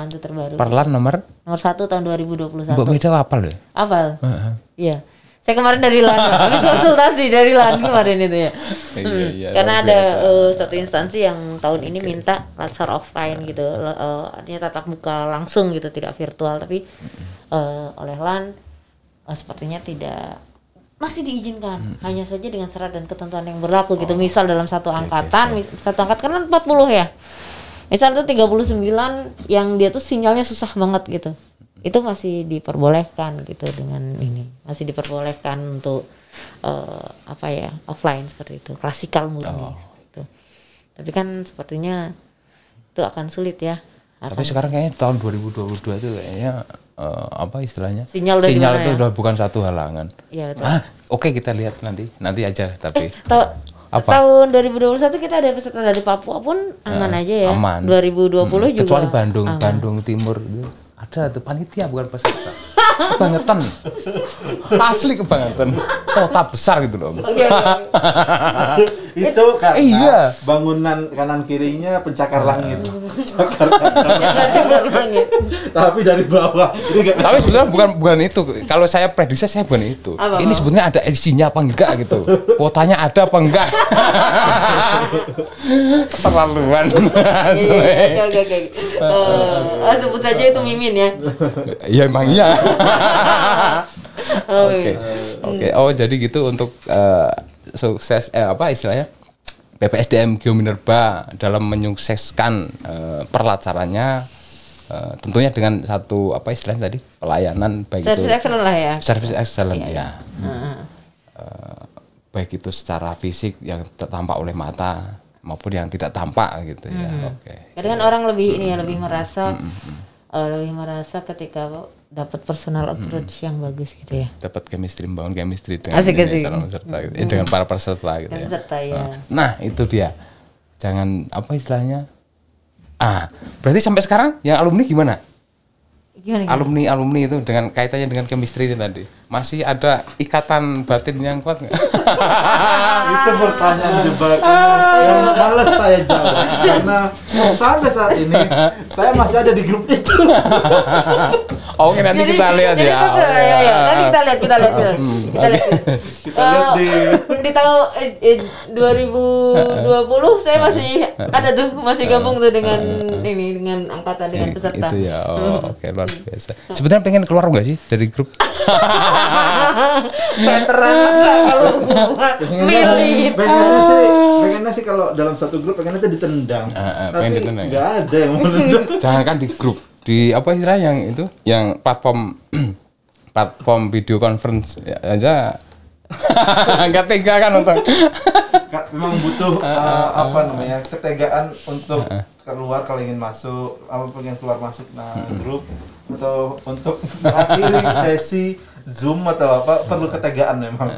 itu terbaru. Perlan nomor 1 tahun 2021. Mbak Meda hafal ya? Hafal. Iya. Saya kemarin dari LAN, habis konsultasi dari LAN kemarin itu ya. Iya, karena ada satu instansi yang tahun ini minta Latsar offline gitu, artinya tatap muka langsung gitu, tidak virtual, tapi oleh LAN sepertinya tidak masih diizinkan, hanya saja dengan syarat dan ketentuan yang berlaku gitu. Misal dalam satu angkatan kan 40 ya. Misal itu 39 yang dia tuh sinyalnya susah banget gitu. Itu masih diperbolehkan gitu dengan ini. Masih diperbolehkan untuk offline seperti itu, klasikal murni gitu. Tapi kan sepertinya itu akan sulit ya. Tapi sekarang kayaknya tahun 2022 itu kayaknya apa istilahnya? Sinyal itu ya? udah bukan satu halangan. Iya betul. Oke, kita lihat nanti aja tapi. Tahun 2021 kita ada peserta dari Papua pun aman aja ya. Aman. 2020 juga. Kecuali Bandung Timur itu ada tuh panitia bukan peserta. Kebangetan. Asli kebangetan. Kota besar gitu loh. Itu karena bangunan kanan kirinya pencakar langit. Tapi dari bawah. Tapi sebenarnya bukan itu. Kalau saya prediksi saya bukan itu. Ini sebetulnya ada edisinya apa enggak gitu. Kuotanya ada apa enggak. Terlaluan. Oke. Sebut saja itu mimin ya. Ya emang iya. Oke. Oh jadi gitu untuk sukses apa istilahnya PPSDM Geominerba dalam menyukseskan perlatsarannya tentunya dengan satu apa istilahnya tadi, pelayanan baik Service itu excellent lah ya. service excellent Iya, ya. Heeh. Baik itu secara fisik yang tampak oleh mata maupun yang tidak tampak gitu ya. Oke. Kadang kan orang lebih ini ya, lebih merasa ketika dapat personal approach yang bagus gitu ya. Dapat chemistry, membangun chemistry dengan Asik, ini, asik. calon peserta gitu. Dengan para peserta gitu ya. Peserta ya. Nah, itu dia. Jangan apa istilahnya? Berarti sampai sekarang yang alumni gimana? Gimana? Alumni itu dengan kaitannya dengan chemistry itu tadi. Masih ada ikatan batin yang kuat nggak? Itu pertanyaan jebakan yang males saya jawab karena sampai saat ini saya masih ada di grup itu. Oke, nanti kita lihat ya. Nanti kita lihat. Kita lihat Kita lihat di tahun 2020 saya masih ada tuh, masih gabung tuh dengan ini, dengan angkatan, dengan peserta. Itu ya. Oke, luar biasa. Sebenarnya pengen keluar nggak sih dari grup? Veteran kalau pengennya sih kalau dalam satu grup pengennya tuh ditendang. Pengen Tapi ditendang, nggak ada yang mau nendang. Jangan kan di grup, di apa istilahnya yang itu, yang platform video conference ya, aja nggak tega kan untuk Memang butuh apa namanya, ketegaan untuk keluar kalau ingin masuk, apa pengen keluar masuk grup, atau untuk mengakhiri sesi Zoom atau apa, perlu ketegaan memang.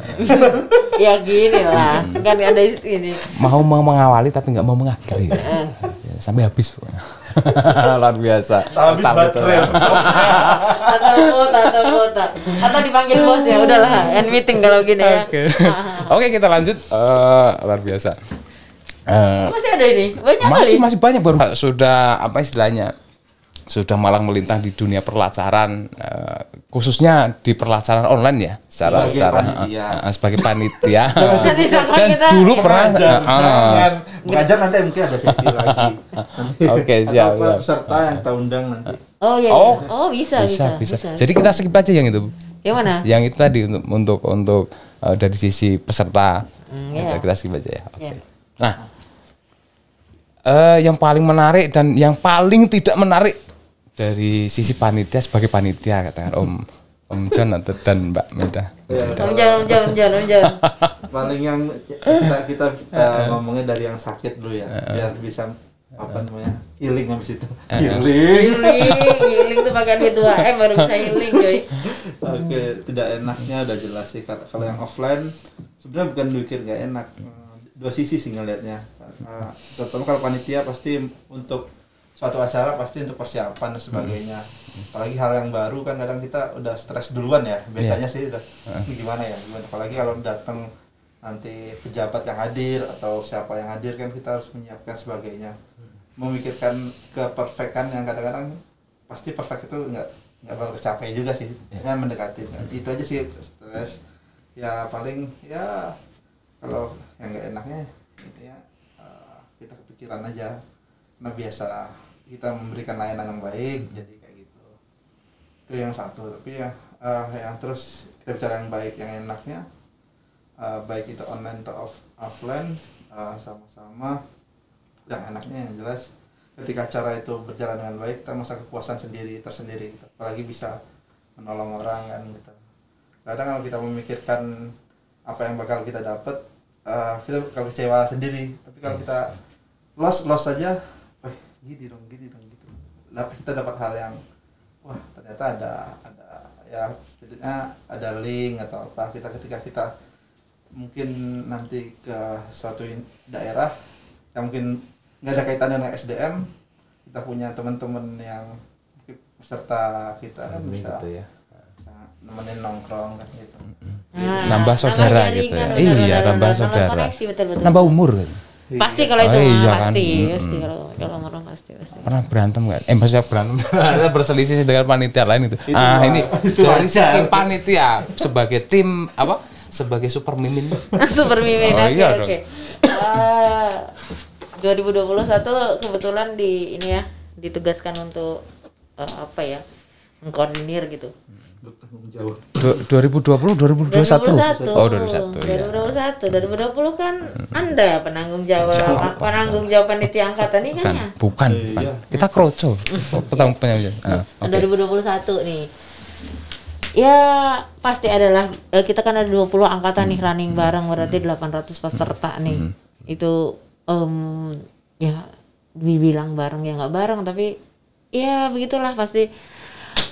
ya gini lah, kan ada ini. mau mengawali tapi nggak mau mengakhiri ya, sampai habis pokoknya. Luar biasa. Habis Total gitu baterai. ya. atau kota atau dipanggil bos ya, udahlah end meeting kalau gini ya. Oke, kita lanjut. Luar biasa. Masih ada ini banyak kali. Masih banyak baru sudah apa istilahnya, sudah malang melintang di dunia perlacaran, khususnya di perlacaran online ya, sebagai panitia. Jadi sampai Dan kita dulu pernah Mengajar nanti mungkin ada sesi lagi. Oke, siap. Peserta yang kita undang nanti. Oh iya. Oh. Oh bisa. Jadi kita skip aja yang itu. Yang mana? Yang itu tadi untuk dari sisi peserta. Iya. Kita skip aja ya. Oke. Iya. Nah, yang paling menarik dan yang paling tidak menarik dari sisi panitia, sebagai panitia katakan Om John dan Mbak Meda. Om John. Paling yang kita ngomongnya dari yang sakit dulu ya, biar bisa apa namanya, healing habis itu. Healing tuh pakai D2M baru bisa healing coy. Oke, tidak enaknya udah jelas sih. Kalau yang offline sebenarnya bukan mikir nggak enak, dua sisi sih ngelihatnya. Terutama kalau panitia pasti untuk suatu acara, pasti untuk persiapan dan sebagainya. Apalagi hal yang baru kan kadang kita udah stres duluan ya. Biasanya sih udah ini gimana ya. Apalagi kalau datang nanti pejabat yang hadir atau siapa yang hadir kan kita harus menyiapkan sebagainya. Memikirkan keperfekan yang kadang-kadang pasti perfect itu nggak baru kecapai juga sih. Ya mendekati. Itu aja sih stres. Ya paling ya kalau yang nggak enaknya ya kita kepikiran aja. Nah biasa kita memberikan layanan yang baik, jadi kayak gitu. Itu yang satu. Tapi ya yang terus kita bicara yang baik, yang enaknya baik itu online atau offline, sama-sama. Yang enaknya yang jelas ketika acara itu berjalan dengan baik, kita merasa kepuasan tersendiri. Apalagi bisa menolong orang kan gitu. Kadang kalau kita memikirkan apa yang bakal kita dapat, kita bakal kecewa sendiri. Tapi kalau kita loss saja, gini dong gitu. Kita dapat hal yang wah ternyata ada ya setidaknya ada link atau apa, ketika kita mungkin nanti ke suatu daerah yang mungkin nggak ada kaitan dengan SDM, kita punya teman-teman yang peserta kita kan bisa gitu ya, nemenin nongkrong kan gitu. Nambah saudara gitu ya. Iya, nambah saudara. Nambah umur kan. Pasti kalau itu iya pasti kan. kalau orang pasti. Pernah berantem nggak? Maksudnya berantem berselisih dengan panitia lain itu. Ini dari sisi panitia sebagai tim apa? Sebagai super mimin. Super mimin. Oke. 2021 kebetulan ditugaskan untuk mengkoordinir gitu. Bertanggung jawab. 2020 2021. 2021. Oh, 2021. Ya. 2020 kan Anda penanggung jawab panitia angkatan ini kan ya? Bukan. Iya. Kita kroco. Petang penyanyi. Oke. 2021 nih. Ya pasti adalah kita kan ada 20 angkatan nih running bareng, berarti 800 peserta nih. Itu ya dibilang bareng ya nggak bareng, tapi ya begitulah pasti.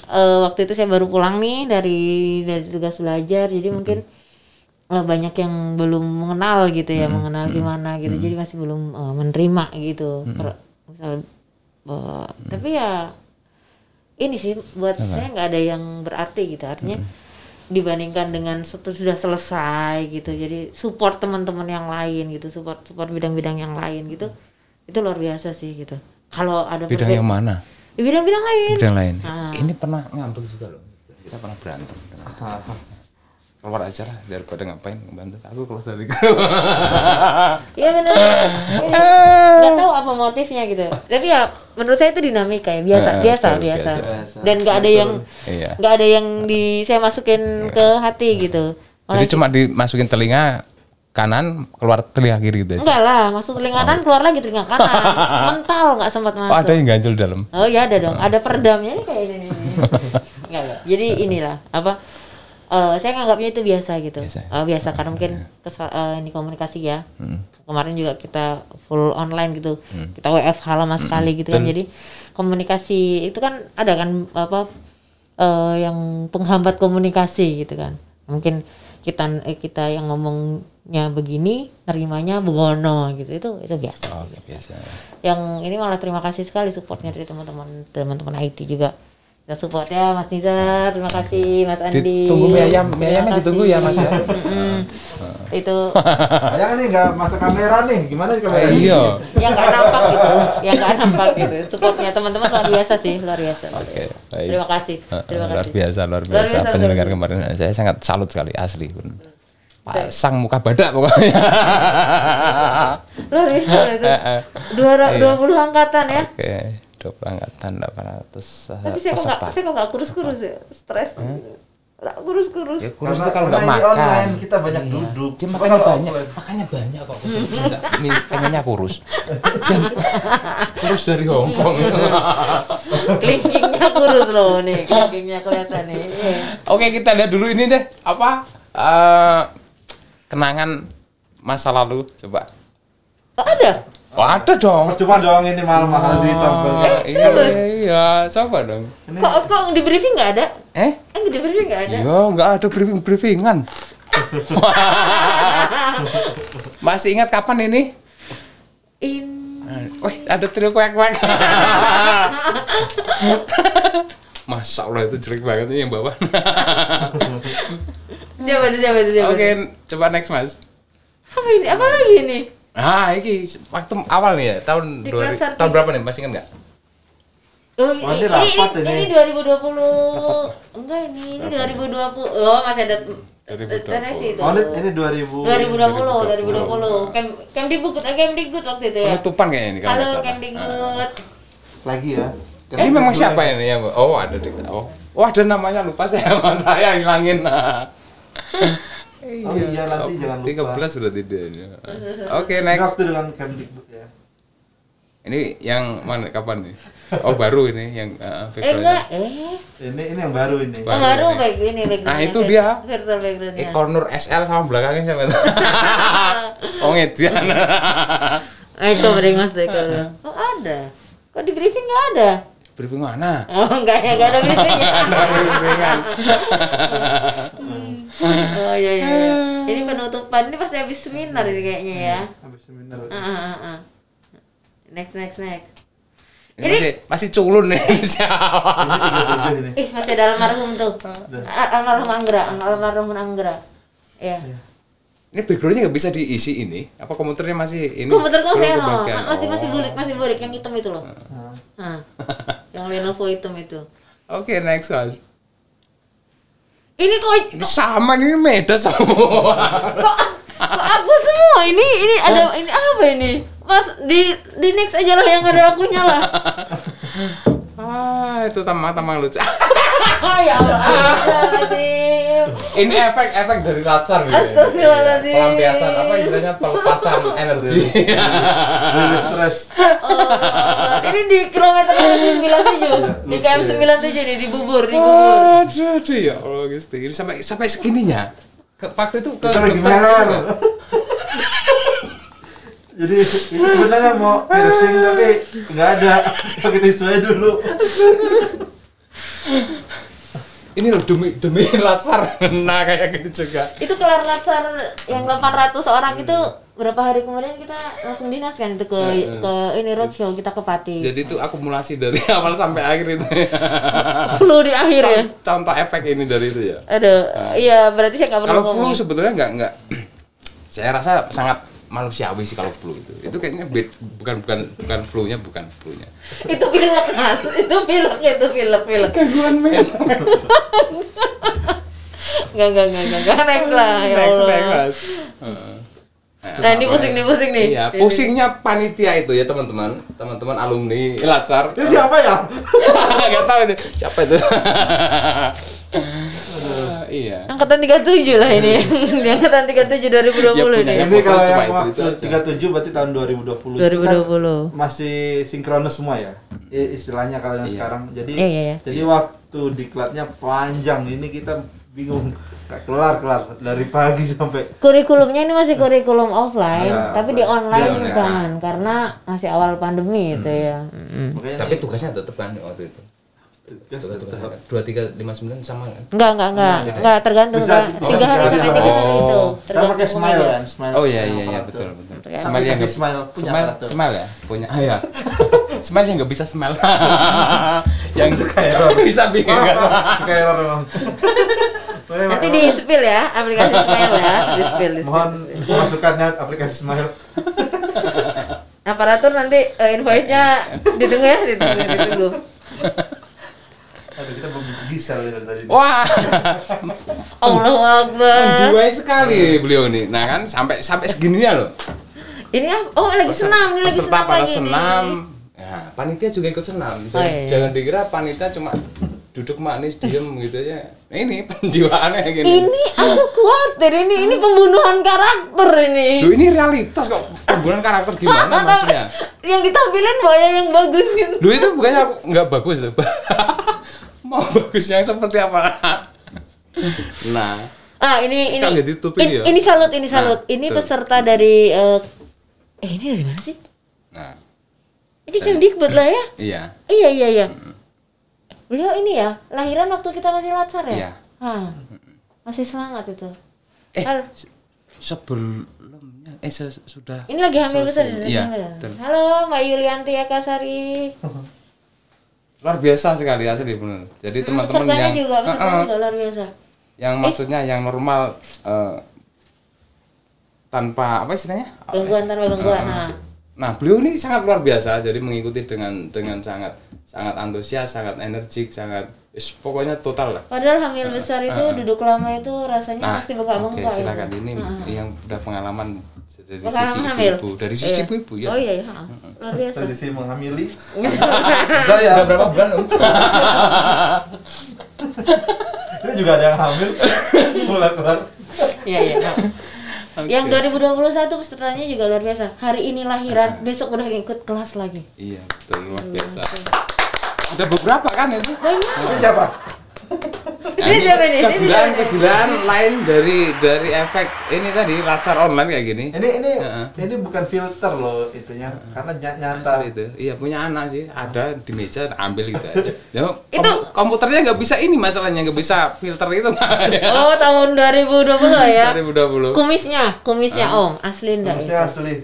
Waktu itu saya baru pulang nih dari tugas belajar, jadi mungkin banyak yang belum mengenal gitu ya, mengenal gimana gitu, jadi masih belum menerima gitu. Tapi ya ini sih buat saya nggak ada yang berarti gitu, artinya dibandingkan dengan sudah selesai gitu, jadi support teman-teman yang lain gitu, support bidang-bidang yang lain gitu, itu luar biasa sih gitu. Kalau ada Bidang yang mana? Bidang-bidang lain. Bidang lain. Ini pernah ngambek juga loh. Kita pernah berantem. Keluar aja lah daripada ngapain ngebantu. Aku keluar dari Iya benar. Nggak tahu apa motifnya gitu. Tapi ya menurut saya itu dinamika ya, biasa. Dan nggak ada yang saya masukin ke hati gitu. Jadi cuma dimasukin telinga kanan, keluar telinga kiri gitu aja. Enggak lah, masuk telinga kanan, keluar lagi telinga kanan. Mental nggak sempat masuk. Oh, ada yang ganjel dalam. Oh ya ada dong, ada peredamnya nih kayak ini. Enggak. Jadi inilah apa? Saya nganggapnya itu biasa gitu. Biasa karena mungkin ini komunikasi ya. Kemarin juga kita full online gitu. Kita WFH lama sekali gitu kan. Jadi komunikasi itu kan ada kan apa yang penghambat komunikasi gitu kan. Mungkin kita yang ngomongnya begini, nerimanya begono gitu. Itu biasa. Oh, biasa. Yang ini malah terima kasih sekali supportnya dari teman-teman IT juga. Kita support ya Mas Nizar, terima kasih Mas Andi. Ditunggu mie ayamnya ditunggu ya Mas ya. Itu. Ayang nih nggak masuk kamera nih, gimana sih kamera? Iya. Yang nggak nampak gitu. Supportnya teman-teman luar biasa sih, luar biasa. Oke, baik. Terima kasih. Luar biasa penyelenggara kemarin. Saya sangat salut sekali asli. Pasang muka badak pokoknya. Luar biasa itu. 20 angkatan ya. Oke. 20 angkatan 800 Tapi saya kok nggak kurus-kurus ya, stres. Nggak kurus-kurus. Ya, kurus itu kalau nggak makan. Online kita banyak duduk. Dia makannya banyak kok. Ini pengennya kurus. Kurus dari Hongkong. Kelingkingnya kurus loh nih, kelingkingnya kelihatan nih. Oke, kita lihat dulu ini deh apa kenangan masa lalu coba. Oh, ada? Oh, ada dong. Cuma dong ini mahal-mahal di tampil. Iya, coba dong. Kok di briefing nggak ada? Di briefing nggak ada? Iya, nggak ada briefingan. Masih ingat kapan ini? Wih, ada trio kuek-kuek. Masya Allah itu jelek banget ini yang bawah. Coba. Oke, coba next Mas. Apa ini? Apa lagi ini? Ini waktu awal nih ya, tahun berapa nih? Masih ingat nggak? Oh, ini rapat ini. 2020. Enggak ini 2020. Oh, masih ada sih itu. Oh, ini 2020. Kemdikbud waktu itu ya. Penutupan kayaknya ini kalau Halo Kemdikbud. Lagi ya. Ini memang siapa ini ya? Oh, ada ada namanya lupa saya hilangin. Oh iya nanti jangan lupa. 13 berarti dia. Oke, next. Waktu dengan Kemdikbud ya. Ini yang mana kapan nih? Oh, baru ini yang Enggak. Ini yang baru ini. Baru baik ini background. Nah, itu dia. Virtual background-nya. Corner SL sama belakangnya siapa itu? Oh, Ngedian. Itu Mas Eko. Oh, ada. Kok di briefing enggak ada? Briefing mana? Oh, enggak ada briefingnya. Ada briefingan. Oh iya. Ini penutupan ini pasti habis seminar ini kayaknya ya. Habis seminar. Next. Ini masih culun nih. Ini 37 ini. Masih ada almarhum tuh. Almarhum Anggra. Iya. Ini backgroundnya nggak bisa diisi ini? Apa komputernya masih ini? Komputer kok saya masih burik yang hitam itu loh. Yang Lenovo hitam itu. Oke, next Mas. Ini sama ini Meda semua. Kok aku semua ini ada ini apa ini? Mas di next aja lah yang ada akunya lah. Itu tamang lucu. Oh ya Allah. Ini efek dari laser gitu. Astagfirullahaladzim. Pelampiasan apa istilahnya pelepasan energi. Rilis stres. Ini di kilometer 97. Di KM 97 nih di bubur. Aduh ya Allah Gusti. Ini sampai segininya. Waktu itu ke Itu lagi dokter meler. juga. Jadi ini sebenarnya mau piercing tapi nggak ada. Pakai tisu aja dulu. Ini loh demi latsar. Nah kayak gitu juga. Itu kelar latsar yang 800 orang itu berapa hari kemudian kita langsung dinas kan itu ke ini roadshow kita ke Pati. Jadi itu akumulasi dari awal sampai akhir itu. Flu di akhir ya. Contoh efek ini dari itu ya. Aduh, iya berarti saya nggak perlu Kalau flu ngomong. sebetulnya nggak. Saya rasa sangat manusiawi sih kalau flu itu. Itu kayaknya bukan flu-nya, bukan flu-nya. Itu pilek mas, itu pilek. Gangguan mental. Enggak, next lah. Ya Next, Allah. Mas. Nah ini pusing nih. Iya, pusingnya panitia itu ya teman-teman alumni Latsar. Itu siapa ya? Nggak tahu itu siapa itu. Iya. Angkatan 37 lah ini. Di angkatan 37 2020 Ya, punya nih. ya. Ini kalau Cuma yang waktu itu aja. 37 berarti tahun 2020. 2020. Itu kan masih sinkronus semua ya. Istilahnya kalau yang Iya. sekarang. Jadi Iya. jadi waktu diklatnya panjang. Ini kita bingung. Gak kelar dari pagi sampai. Kurikulumnya ini masih kurikulum offline, Ya, tapi di online di online. kan karena masih awal pandemi gitu ya. Makanya Tapi tugasnya tetap kan waktu itu. tugas Tugas tetap. 2359 sama kan? Enggak tergantung Bisa Kak. di- 3 hari bisa sampai 3 di- hari itu. Kita pakai smile kemeja. kan, smile. Oh iya aparatur. betul. Ya. Smile yang Aplikasi Smile punya aparatur. Smile ya punya. Ah ya. Smile yang nggak bisa smile. Yang Suka error. bisa bikin nggak salah. Suka error memang. Nanti di spill ya aplikasi Smile ya, di spill. Mohon masukannya aplikasi Smile. Aparatur nanti invoice-nya ditunggu ya, ditunggu. Aduh, kita belum gisel dari tadi. Wah, Allahu Akbar. menjiwai sekali beliau nih. Nah kan sampai segininya loh. Ini lagi senam, ini lagi Peserta senam pada lagi senam. nih. Ya, panitia juga ikut senam. Oh, iya. Jangan dikira panitia cuma duduk manis diem gitu aja. Ini penjiwaannya gini. Ini aku khawatir ini pembunuhan karakter ini. Loh, ini realitas kok. Pembunuhan karakter gimana maksudnya? Yang ditampilin banyak yang bagus gitu. Loh itu bukannya nggak bagus loh. Mau bagusnya seperti apa? Nah, Ini Kita lihat di YouTube ini ya. ini salut. Nah, Ini betul. peserta dari ini dari mana sih? nah, Ini Kemdikbud lah ya? iya. Iya. Beliau ini ya, lahiran waktu kita masih latsar ya? Iya. Masih semangat itu. Eh, Halo. sebelumnya sudah. Ini lagi hamil besar ya? Iya. Hamil. Betul. Halo Mbak Yulianti Akasari. Luar biasa sekali asli benar. Jadi teman-teman Pesertanya yang juga luar biasa. yang maksudnya yang normal tanpa apa istilahnya? Gangguan tanpa gangguan. Nah, beliau ini sangat luar biasa. Jadi mengikuti dengan sangat antusias, sangat energik, sangat pokoknya total lah. Padahal hamil besar itu duduk lama itu rasanya pasti bengkak-bengkak. Oke, silakan ya. ini yang udah pengalaman dari Pengalaman sisi hamil? ibu, dari sisi ibu ya. Oh iya. Luar biasa. Posisi menghamili. Saya. Udah berapa bulan Om? Ini juga ada yang hamil. Mulai kelar. Iya. Oke. Yang 2021 pesertanya juga luar biasa. Hari ini lahiran, besok udah ikut kelas lagi. Iya, betul luar biasa. Ada beberapa kan itu? Banyak. Ini siapa? Nah, Ini siapa ini? Ini siapa? kegilaan lain dari efek ini tadi latsar online kayak gini. Ini bukan filter loh itunya, karena nyata. Asal itu, iya punya anak sih, ada di meja ambil gitu aja. Ya, komputernya nggak bisa ini masalahnya, nggak bisa filter itu. Oh, tahun 2020 ya. 2020. Kumisnya Om, asli enggak Ini ya? asli.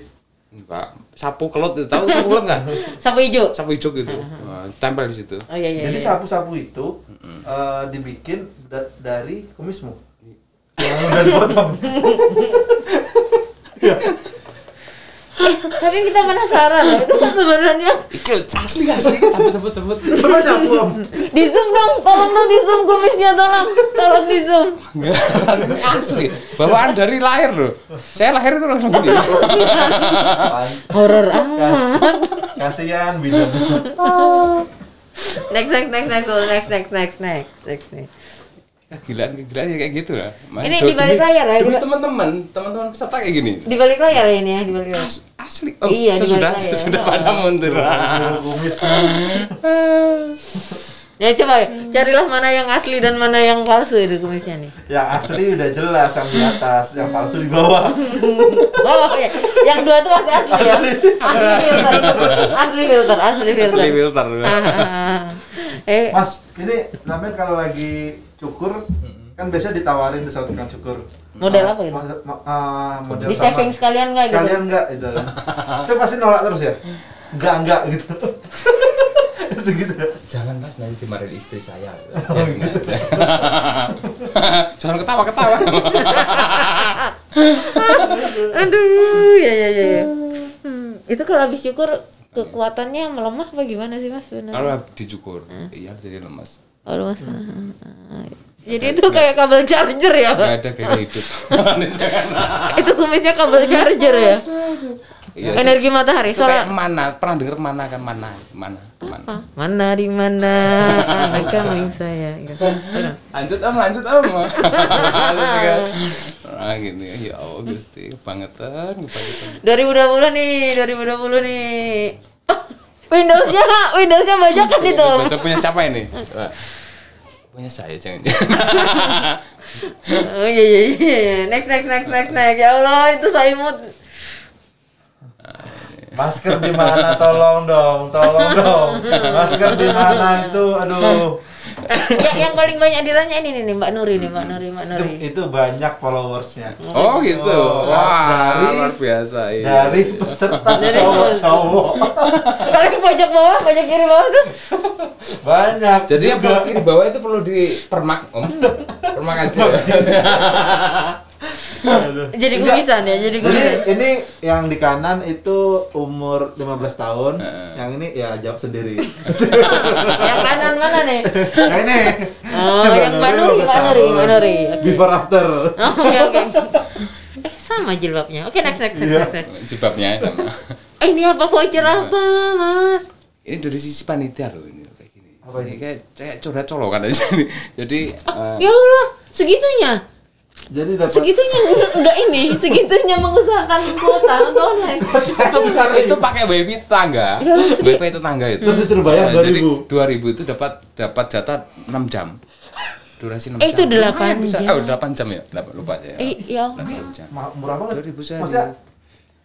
Enggak, sapu kelut itu tahu sapu kelut nggak? Sapu hijau. Sapu hijau gitu, Nah, tempel di situ. Oh iya. Jadi sapu-sapu itu dibikin dari kumismu. Yang udah dipotong. Tapi kita penasaran loh, itu kan sebenarnya Iki asli cabut. Coba nyapu Om. di zoom dong, tolong dong di zoom kumisnya tolong di zoom. Enggak, ini asli. Bawaan dari lahir loh. Saya lahir itu langsung gini. Horor amat. Kasihan bidan. Next. Kegilaan ya kayak gitu lah. Ini di balik layar ya? Demi teman-teman peserta kayak gini. Di balik layar ya ini ya, di balik layar. Asli. Iya, di balik layar. Sesudah pada mundur. Ya coba carilah mana yang asli dan mana yang palsu itu kumisnya nih. Yang asli udah jelas yang di atas, yang palsu di bawah. Oh iya, yang dua tuh pasti asli ya. Asli filter. Mas, ini namanya kalau lagi cukur kan biasa ditawarin tuh sama tukang cukur. Model apa gitu? Model Di saving sekalian nggak gitu? Sekalian enggak itu. Itu pasti nolak terus ya? Enggak gitu. Segitu. Jangan Mas, nanti dimarahin istri saya. Jangan ketawa. Aduh, ya. Itu kalau habis cukur kekuatannya melemah apa gimana sih Mas sebenarnya? Kalau dicukur, iya jadi lemas. Oh, lemas. Jadi itu kayak kabel charger ya, Pak? Gak ada gaya hidup. Itu kumisnya kabel charger ya? Iya, energi matahari. Soalnya mana? Pernah dengar mana kan mana? Mana di mana? Anak kambing saya. Lanjut om. Nah gini, ya Allah Gusti, kebangetan. 2020 nih. Windowsnya bajakan itu. Baca punya siapa ini? Punya saya jangan. Oh iya. Next. Ya Allah, itu Saimut. Masker di mana? Tolong dong. Masker di mana itu? Aduh. Yang paling banyak ditanya ini nih Mbak Nuri. Itu banyak followersnya. Oh gitu. Wah, luar biasa. Iya. Dari peserta cowok. Kalau yang pojok bawah, pojok kiri bawah tuh Banyak. Jadi yang di bawah itu perlu dipermak om. Permak aja. Jadi kumisan ya, jadi ini yang di kanan itu umur 15 tahun, yang ini ya jawab sendiri. Yang kanan mana nih? Yang ini. Oh, yang Mbak Nuri. Before after. Oke. Sama jilbabnya. Oke, next. Jilbabnya sama. Ini apa voucher apa, Mas? Ini dari sisi panitia loh ini kayak gini. Apa ini? Kayak coret-colokan aja nih. Jadi Ya Allah, segitunya. Jadi dapat Segitunya mengusahakan kuota untuk online. itu pakai wifi tetangga. Wifi tetangga itu. Terus disuruh bayar 2.000. Jadi 2.000 itu dapat jatah 6 jam. Durasi 6 jam. Itu 8 jam. 8 jam ya. Lupa ya. Ya. 8 jam. Murah banget. 2.000 sehari. Maksudnya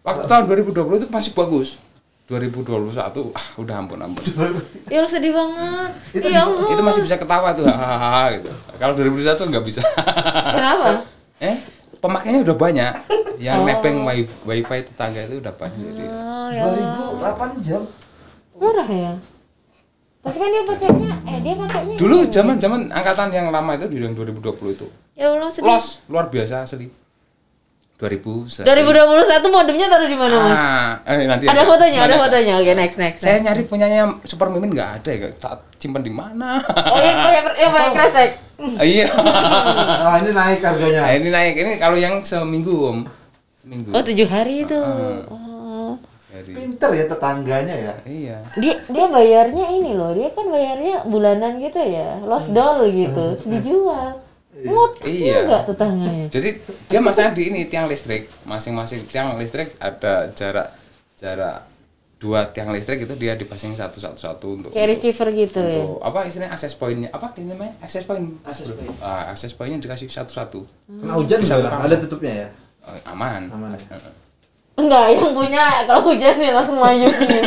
Waktu tahun 2020 itu masih bagus. 2021 udah ampun. Ya Allah, sedih banget. Itu masih bisa ketawa tuh. Hahaha gitu. Kalau 2021 enggak bisa. Kenapa? Pemakainya udah banyak. Yang nebeng wifi tetangga itu udah banyak. Jadi 2.000 8 jam. Murah ya. Tapi kan dia pakainya dulu zaman angkatan yang lama itu di 2020 itu. Ya Allah, sedih. Los luar biasa asli. 2021 modemnya taruh di mana, Mas? Nanti ada fotonya. Oke, next. Saya nyari punyanya Super Mimin enggak ada ya. Tak simpan di mana? Oh, yang pakai kresek. Iya. Nah, ini naik harganya. Ini naik. Ini kalau yang seminggu, Om. Seminggu. Oh, 7 hari itu. Pinter ya tetangganya ya. Iya. Dia bayarnya ini loh. Dia kan bayarnya bulanan gitu ya. Lost doll gitu. Dijual. Iya. Enggak tetangganya. Jadi dia masang di ini tiang listrik. Masing-masing tiang listrik ada jarak 2 tiang listrik itu dia dipasang satu untuk kayak receiver gitu ya. Apa istilahnya akses pointnya? Apa ini namanya? Akses point. Akses pointnya dikasih satu-satu. Kena hujan bisa ada tutupnya ya. Aman. Enggak, yang punya kalau hujan nih langsung maju gini.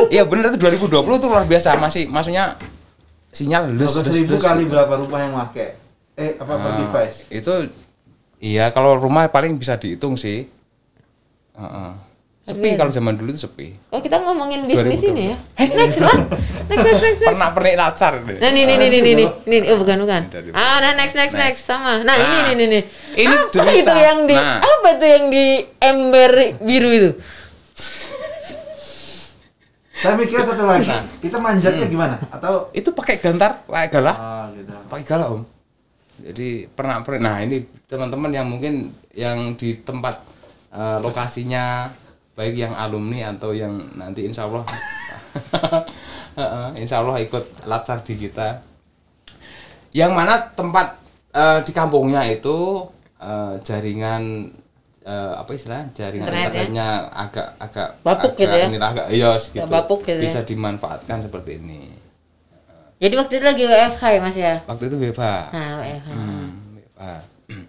Iya bener itu 2020 tuh luar biasa. Maksudnya sinyal 12.000 kali berapa rumah yang pakai? Per device? Itu iya kalau rumah paling bisa dihitung sih. Sepi kalau zaman dulu itu sepi. Oh, kita ngomongin bisnis 2020. ini ya. Next. Pernah lacar deh. Nah, ini oh bukan. Nah, next sama. Nah, ini. Ini apa itu yang apa itu yang di ember biru itu? Saya mikir satu lagi. Kita manjatnya gimana? Atau itu pakai gantar, pakai galah. gitu. Pakai galah, Om. Jadi pernah. Nah, ini teman-teman yang mungkin yang di tempat lokasinya baik yang alumni atau yang nanti insya Allah Insya Allah ikut latsar di kita. Yang mana tempat di kampungnya itu jaringan apa istilahnya jaringan internetnya agak bapuk gitu ya? agak iya gitu. Bapuk gitu Bisa ya? dimanfaatkan seperti ini. Jadi waktu itu lagi WFH ya Mas ya? Waktu itu WFH. Nah, WFH.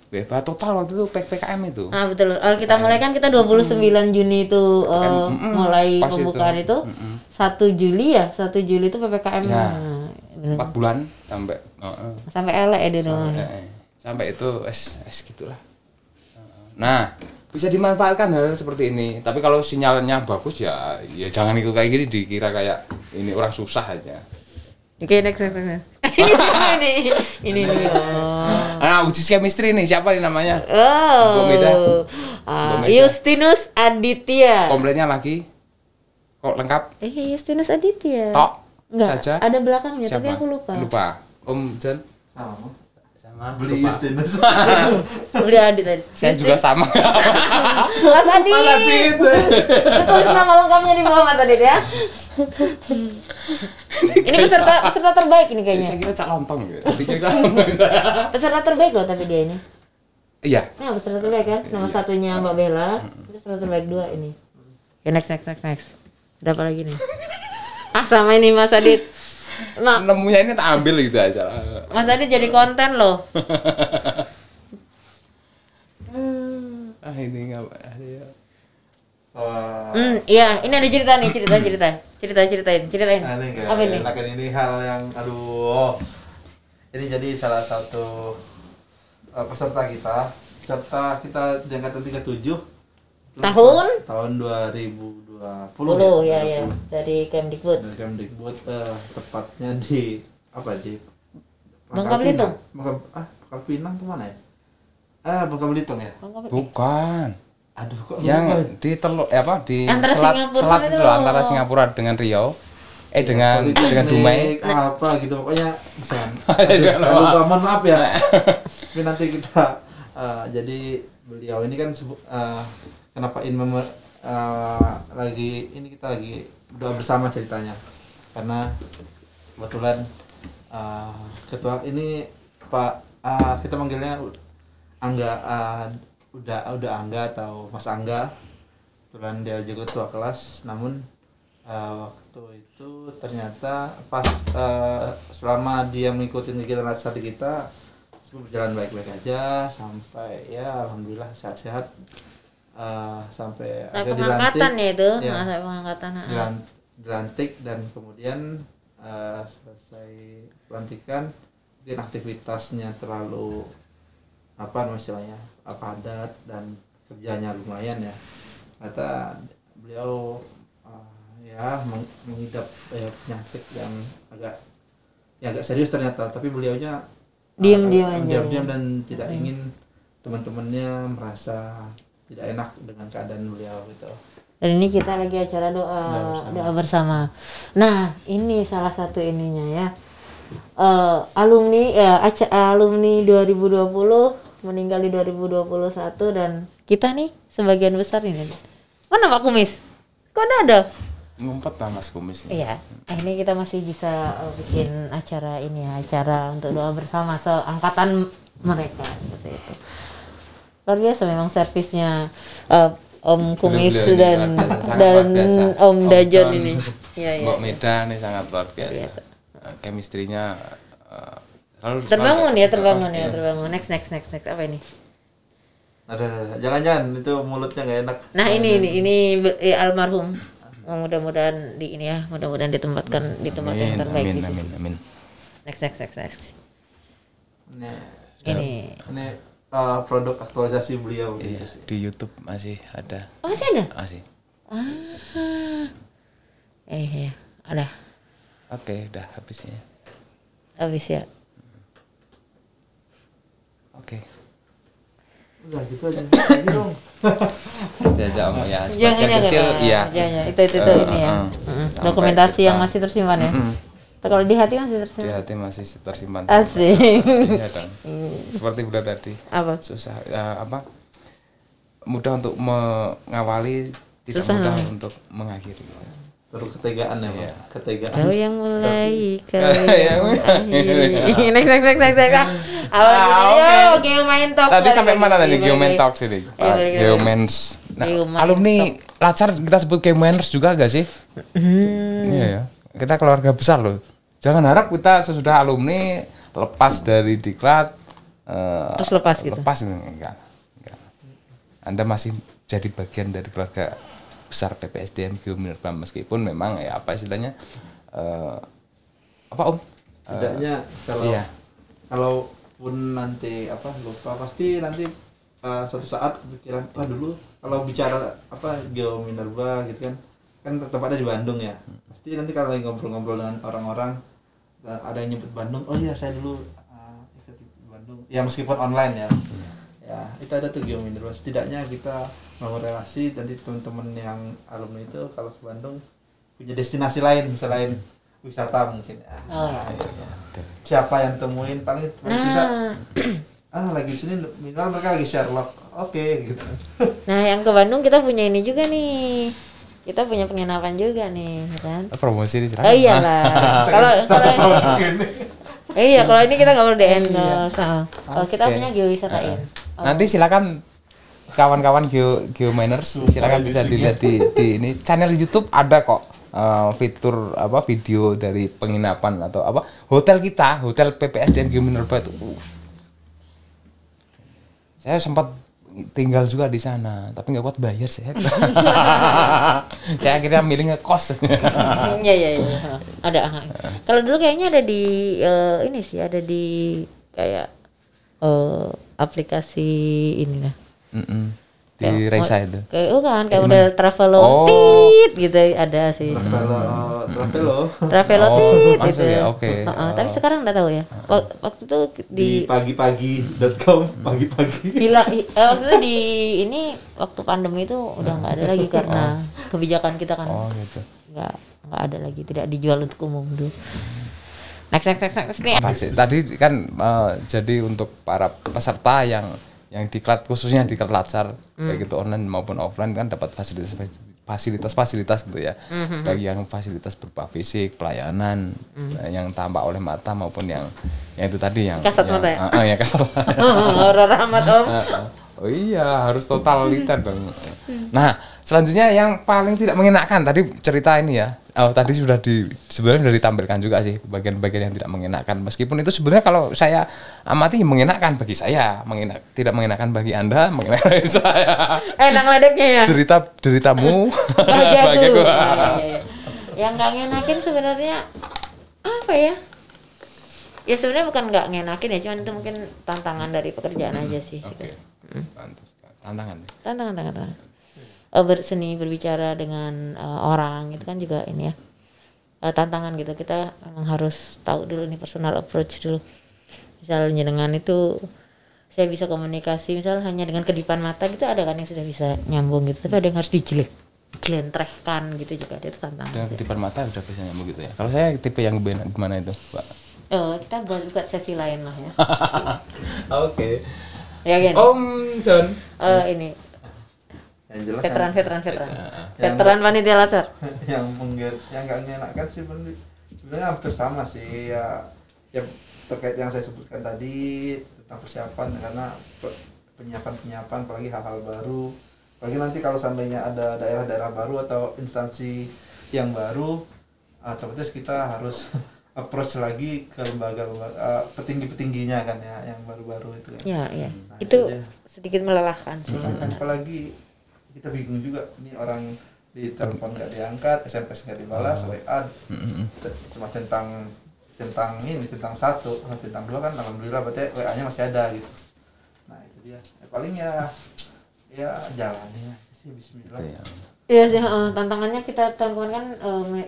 WFH total waktu itu PPKM itu. Ah betul. Kalau kita mulai kan kita 29 Juni itu mulai pas pembukaan itu. 1 Juli ya, 1 Juli itu PPKM. Ya. Nah, bener. 4 bulan sampai Sampai elek ya di rumah. sampai itu es gitulah. Nah, bisa dimanfaatkan hal seperti ini. Tapi kalau sinyalnya bagus ya jangan ikut kayak gini dikira kayak ini orang susah aja. Oke, next. Ini nih. Oh. Nah, uji chemistry nih, siapa nih namanya? Oh. Bu Meda. Bu Meda. Justinus Aditya. Komplainnya lagi? Kok lengkap? Justinus Aditya. Tok? Enggak, Saja? ada belakangnya tapi Siapa? aku lupa. Om John? Sama. Beli Lupa. Justinus. Beli Adit tadi. Saya juga sama. Mas Adit. Mas Adit. Itu tulis nama lengkapnya di bawah Mas Adit ya. Ini peserta terbaik ini kayaknya. Saya kira cak lontong gitu. Peserta terbaik loh tapi dia ini. Iya. Nah, peserta terbaik kan. Nomor satunya Mbak Bella. Peserta terbaik 2 ini. Oke, next. Ada apa lagi nih? Sama ini Mas Adit. Nemunya ini tak ambil gitu aja. Mas Adit jadi konten loh. Ini enggak ada. Iya, ini ada cerita nih, ceritain. Nah, ini Apa ini? enakan ini hal yang aduh. Ini jadi salah satu peserta kita di angkatan 37 tahun 2020 ya dari Kemdikbud. Dari Kemdikbud tepatnya di Bangka Belitung. Bangka Pinang tuh mana ya? Bangka Belitung ya? Bukan. Aduh kok Yang di di Antara Singapura selat itu loh, antara Singapura dengan Riau. dengan Dumai. Apa gitu pokoknya bisa. Lupa, mohon maaf ya. Tapi nanti kita jadi beliau ini kan kenapa kita lagi doa bersama ceritanya karena kebetulan ketua ini Pak kita manggilnya Angga udah Angga atau Mas Angga, kebetulan dia juga ketua kelas. Namun waktu itu ternyata pas selama dia mengikuti kegiatan latihan kita berjalan baik-baik aja sampai ya alhamdulillah sehat-sehat. Sampai pengangkatan ya itu, ya, sampai pengangkatan. Dilantik dan kemudian selesai pelantikan mungkin aktivitasnya terlalu istilahnya padat dan kerjanya lumayan ya. Ternyata beliau mengidap penyakit yang agak serius ternyata, tapi beliaunya diam dan tidak ingin teman-temannya merasa tidak enak dengan keadaan beliau gitu. Dan ini kita lagi acara doa bersama. Nah, ini salah satu ininya ya. Alumni 2020 meninggal di 2021 dan kita nih sebagian besar ini. Mana Pak Kumis? Kok ada? Ngumpet lah Mas Kumis. Iya. Ini kita masih bisa bikin acara ini ya, acara untuk doa bersama seangkatan mereka seperti itu. Luar biasa memang servisnya Om Kumis dan Om Dajon ini. Iya. Mbak Meda nih sangat luar biasa. Chemistry-nya terbangun. Next. Apa ini? Ada. Jangan itu mulutnya nggak enak. Nah, ini almarhum. Mudah-mudahan mudah-mudahan ditempatkan di tempat yang terbaik. Amin. Next. Ini produk aktualisasi beliau. Iya, di YouTube masih ada. Oh, masih ada? Masih. Ya, ada. Oke, udah habis ya. Habis ya. Oke. Udah gitu aja. Lagi dong. Diajak Om ya. Sebagian kecil iya. Iya, itu ini ya. Dokumentasi yang masih tersimpan ya. Kalau di hati masih tersimpan. Di hati masih tersimpan. Asik. Iya dong. Seperti bulan tadi. Apa? Susah mudah untuk mengawali, tidak susah mudah untuk mengakhiri. Baru ketegaan ya, Bang. Iya. Ketegaan. Kau yang mulai, kau Yang yang mengakhiri. Next. Awal oke. yo, Geomain Talk. Tadi sampai balik mana lagi, tadi balik Geoman lagi. Talks ini? balik. Geomans. Nah, Geoman alumni Latsar kita sebut Geomaners juga gak sih? Iya ya. Kita keluarga besar loh. Jangan harap kita sesudah alumni lepas dari diklat Terus lepas gitu? Lepas enggak. Anda masih jadi bagian dari keluarga besar PPSDM Geominerba meskipun memang ya apa istilahnya apa Om? Tidaknya kalau Iya. kalaupun nanti lupa pasti nanti suatu saat kepikiran dulu kalau bicara Geominerba gitu kan tempatnya di Bandung ya. Pasti nanti kalau lagi ngobrol-ngobrol dengan orang-orang ada yang nyebut Bandung, oh iya saya dulu ikut di Bandung. Ya meskipun online ya. Ya, itu ada tuh Geominerba. Setidaknya kita mau relasi nanti teman-teman yang alumni itu kalau ke Bandung punya destinasi lain selain wisata mungkin ya. Oh, ya. Siapa yang temuin paling tidak lagi di sini minimal mereka lagi Sherlock. Oke, gitu. Nah, yang ke Bandung kita punya ini juga nih. Kita punya penginapan juga nih, kan? Promosi di Oh iya lah. Kalau ini kita nggak perlu di-endorse. Kalau kita punya geowisata. Nanti silakan kawan-kawan Geominers silakan bisa dilihat di ini channel YouTube ada kok fitur video dari penginapan atau hotel kita, hotel PPSDM Geominerba itu. Saya sempat tinggal juga di sana, tapi nggak kuat bayar saya. Saya akhirnya milih ngekos. Iya. Ada. Kalau dulu kayaknya ada di ini sih, ada di kayak aplikasi ini lah. Di Reisa itu. Kayak model Travelo tit gitu ada sih. Travelo tit gitu. Oke. Tapi sekarang enggak tahu ya. Waktu itu di pagi-pagi.com pagi-pagi. Waktu itu di ini waktu pandemi itu udah nggak ada lagi karena kebijakan kita kan. Oh gitu. Nggak ada lagi, tidak dijual untuk umum dulu. Next nih. Tadi kan jadi untuk para peserta yang diklat khususnya diklat Latsar kayak gitu online maupun offline kan dapat fasilitas gitu ya. Baik yang fasilitas berupa fisik, pelayanan yang tampak oleh mata maupun yang itu tadi yang kasat mata ya. Ya kasat mata. Horor amat Om. Oh iya, harus totaliter dong. Nah, selanjutnya yang paling tidak mengenakan tadi cerita ini ya. Tadi sebenarnya sudah ditampilkan juga sih bagian-bagian yang tidak mengenakan. Meskipun itu sebenarnya kalau saya amati mengenakan bagi saya, tidak mengenakan bagi Anda, mengenakan bagi saya. Enak ledeknya ya. Deritamu, bahagia gua. Iya. Yang nggak ngenakin sebenarnya apa ya? Ya sebenarnya bukan nggak ngenakin ya, cuman itu mungkin tantangan dari pekerjaan aja sih. Oke. Tantangan. Seni berbicara dengan orang itu kan juga ini ya tantangan gitu. Kita memang harus tahu dulu nih personal approach dulu. Misalnya dengan itu saya bisa komunikasi misalnya hanya dengan kedipan mata gitu, ada kan yang sudah bisa nyambung gitu, tapi ada yang harus dijelentrehkan gitu juga, itu tantangan. Dengan kedipan mata udah bisa nyambung gitu ya. Kalau saya tipe yang gimana itu, Pak? Kita buat sesi lain lah ya. Oke. Ya gini. Om John. Ini Yang jelas veteran panitia Latsar. yang nggak ngenakan sih sebenarnya hampir sama sih ya terkait yang saya sebutkan tadi tentang persiapan, karena penyiapan apalagi hal-hal baru, apalagi nanti kalau seandainya ada daerah-daerah baru atau instansi yang baru, otomatis kita harus approach lagi ke lembaga petinggi-petingginya kan ya, yang baru-baru itu kan. Ya. Nah, itu sedikit melelahkan sih. Apalagi kita bingung juga, ini orang di telepon nggak diangkat, SMS nggak dibalas, WA cuma centang satu, centang dua kan alhamdulillah berarti WA-nya masih ada gitu. Nah itu dia. Paling ya jalannya sih bismillah. Iya sih, tantangannya kita tahun kemarin kan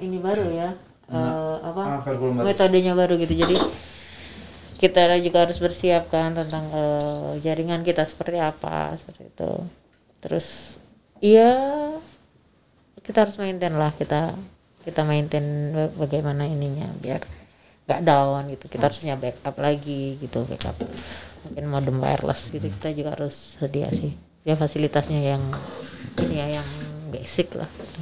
ini baru ya. Metodenya baru gitu, jadi kita juga harus bersiap kan tentang jaringan kita seperti apa, seperti itu. Terus kita harus maintain lah, kita maintain bagaimana ininya biar nggak down gitu. Kita harus punya backup lagi gitu, backup mungkin modem wireless gitu, kita juga harus sedia sih ya fasilitasnya yang ini ya, yang basic lah gitu.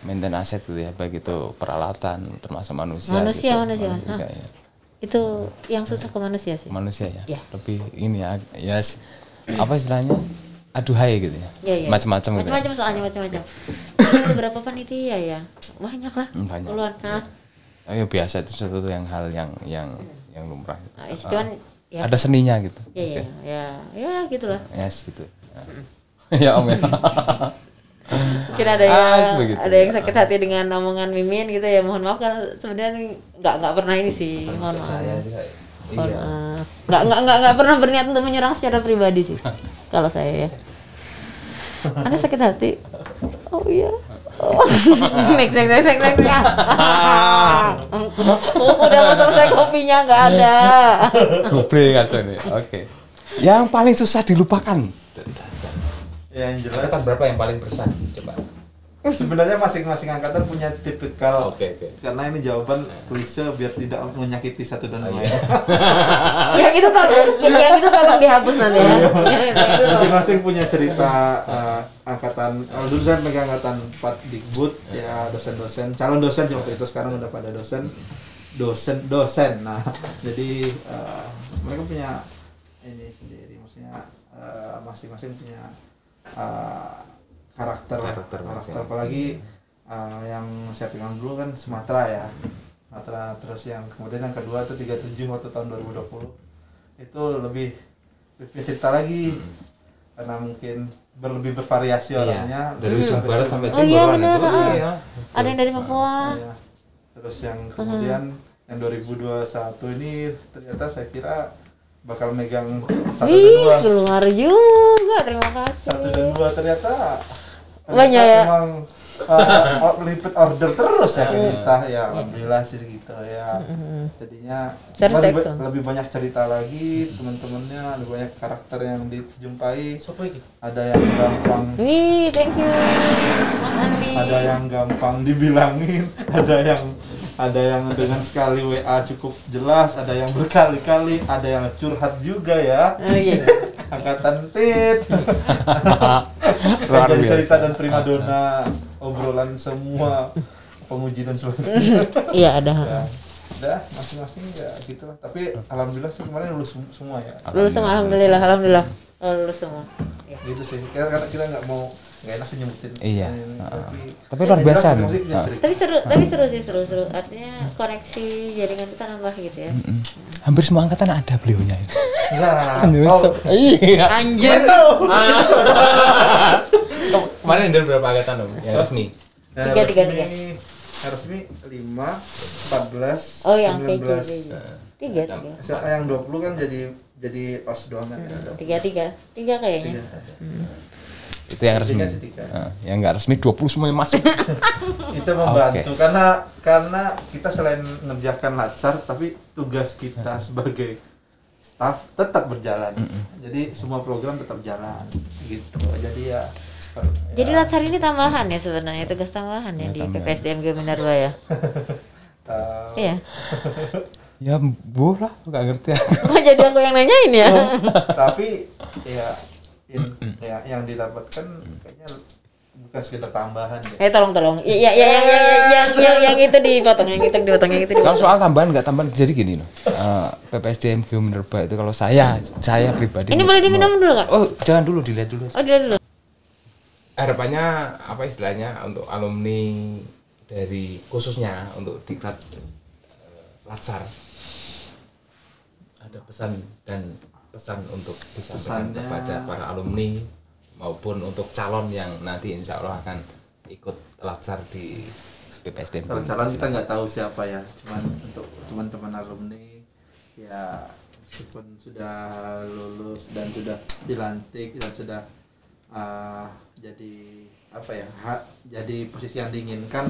maintain aset gitu ya, baik itu peralatan termasuk manusia. Manusia. Juga, ya. Itu yang susah ke manusia sih. Manusia ya. Ya. Lebih ini ya, apa istilahnya? Aduhai gitu ya. Iya. Macam-macam gitu. Macam-macam soalnya macam-macam. Beberapa panitia ya. Banyak lah. Banyak. Puluhan. Nah. Ya biasa itu satu yang hal yang lumrah. Nah, cuman ya. Ada seninya gitu. Iya, ya gitulah. Ya gitu. Ya Om ya. Mungkin ada yang sakit hati dengan omongan Mimin gitu ya, mohon maaf karena sebenarnya nggak pernah ini sih, mohon maaf. Nggak pernah berniat untuk menyerang secara pribadi sih kalau saya ya. Anda sakit hati? Oh iya. Next. Udah mau selesai kopinya nggak ada. Goblok kacau nih. Oke. Yang paling susah dilupakan. Yang jelas Berapa yang paling berkesan? Coba. sebenarnya masing-masing angkatan punya tipikal. Oke. Karena ini jawaban klise biar tidak menyakiti satu dan lain. Yang itu tolong dihapus nanti ya. Masing-masing punya cerita angkatan. Dulu saya pegang angkatan 4 Dikbud ya, dosen-dosen, calon dosen waktu itu, sekarang udah pada dosen. Nah, jadi mereka punya ini sendiri, maksudnya masing-masing punya karakter apalagi yang saya pegang dulu kan Sumatera ya. Sumatera, terus yang kemudian yang kedua itu 37 waktu tahun 2020 itu lebih cerita lagi karena mungkin lebih bervariasi orangnya dari ujung barat sampai timur. Oh iya benar. Iya. Ada yang dari Papua. Iya. Terus yang kemudian yang 2021 ini ternyata saya kira bakal megang 1 dan 2. Keluar juga, terima kasih. 1 dan 2 ternyata banyak ya. Memang repeat order terus ya kita ya, alhamdulillah sih gitu ya. Jadinya lebih banyak cerita lagi, teman-temannya lebih banyak karakter yang dijumpai. Ada yang gampang. Wih, thank you Mas Andi. Ada yang gampang dibilangin, ada yang dengan sekali WA cukup jelas, ada yang berkali-kali, ada yang curhat juga ya. Oh iya. Angkatan tit. Jadi cerita dan primadona, obrolan semua, penguji dan sebagainya. Iya ada. Ya, udah masing-masing ya gitulah. Tapi alhamdulillah sih kemarin lulus semua ya. Lulus semua, alhamdulillah. Lulus semua. Ya. Gitu sih. Karena kita nggak enak sih nyebutin. Iya. Tapi luar biasa nih. Tapi seru. Artinya koneksi jaringan kita nambah gitu ya. Hampir semua angkatan ada beliaunya. Enggak. Iya. Anjir. Kemarin ada berapa angkatan Om? Yang resmi? Tiga. Yang resmi 5, 14, Oh yang 19. PJJ. 3. Yang 20 kan jadi OS doang kan. 3 kayaknya. Itu yang resmi. Yang nggak resmi 20 semuanya masuk. Itu membantu karena kita selain mengerjakan latsar tapi tugas kita sebagai staff tetap berjalan. Jadi semua program tetap jalan gitu. Jadi latsar ini tambahan ya sebenarnya, tugas tambahan ya di PPSDMG Minerba ya. Iya. Ya lah, nggak ngerti aku. Kok jadi aku yang nanyain ya? Tapi yang didapatkan kayaknya bukan sekedar tambahan ya. Tolong. Yang itu dipotong, yang itu dipotong. Kalau soal tambahan nggak tambahan, jadi gini loh. PPSDM Minerba itu kalau saya pribadi. Ini boleh diminum dulu nggak? Oh, jangan dulu, dilihat dulu. Oh, dilihat dulu. Harapannya apa istilahnya untuk alumni dari khususnya untuk diklat Latsar, ada pesan untuk disampaikan kepada para alumni maupun untuk calon yang nanti insya Allah akan ikut Latsar di PPSDM. Kalau calon kita nggak tahu siapa ya, cuman untuk teman-teman alumni ya, meskipun sudah lulus dan sudah dilantik dan sudah jadi jadi posisi yang diinginkan,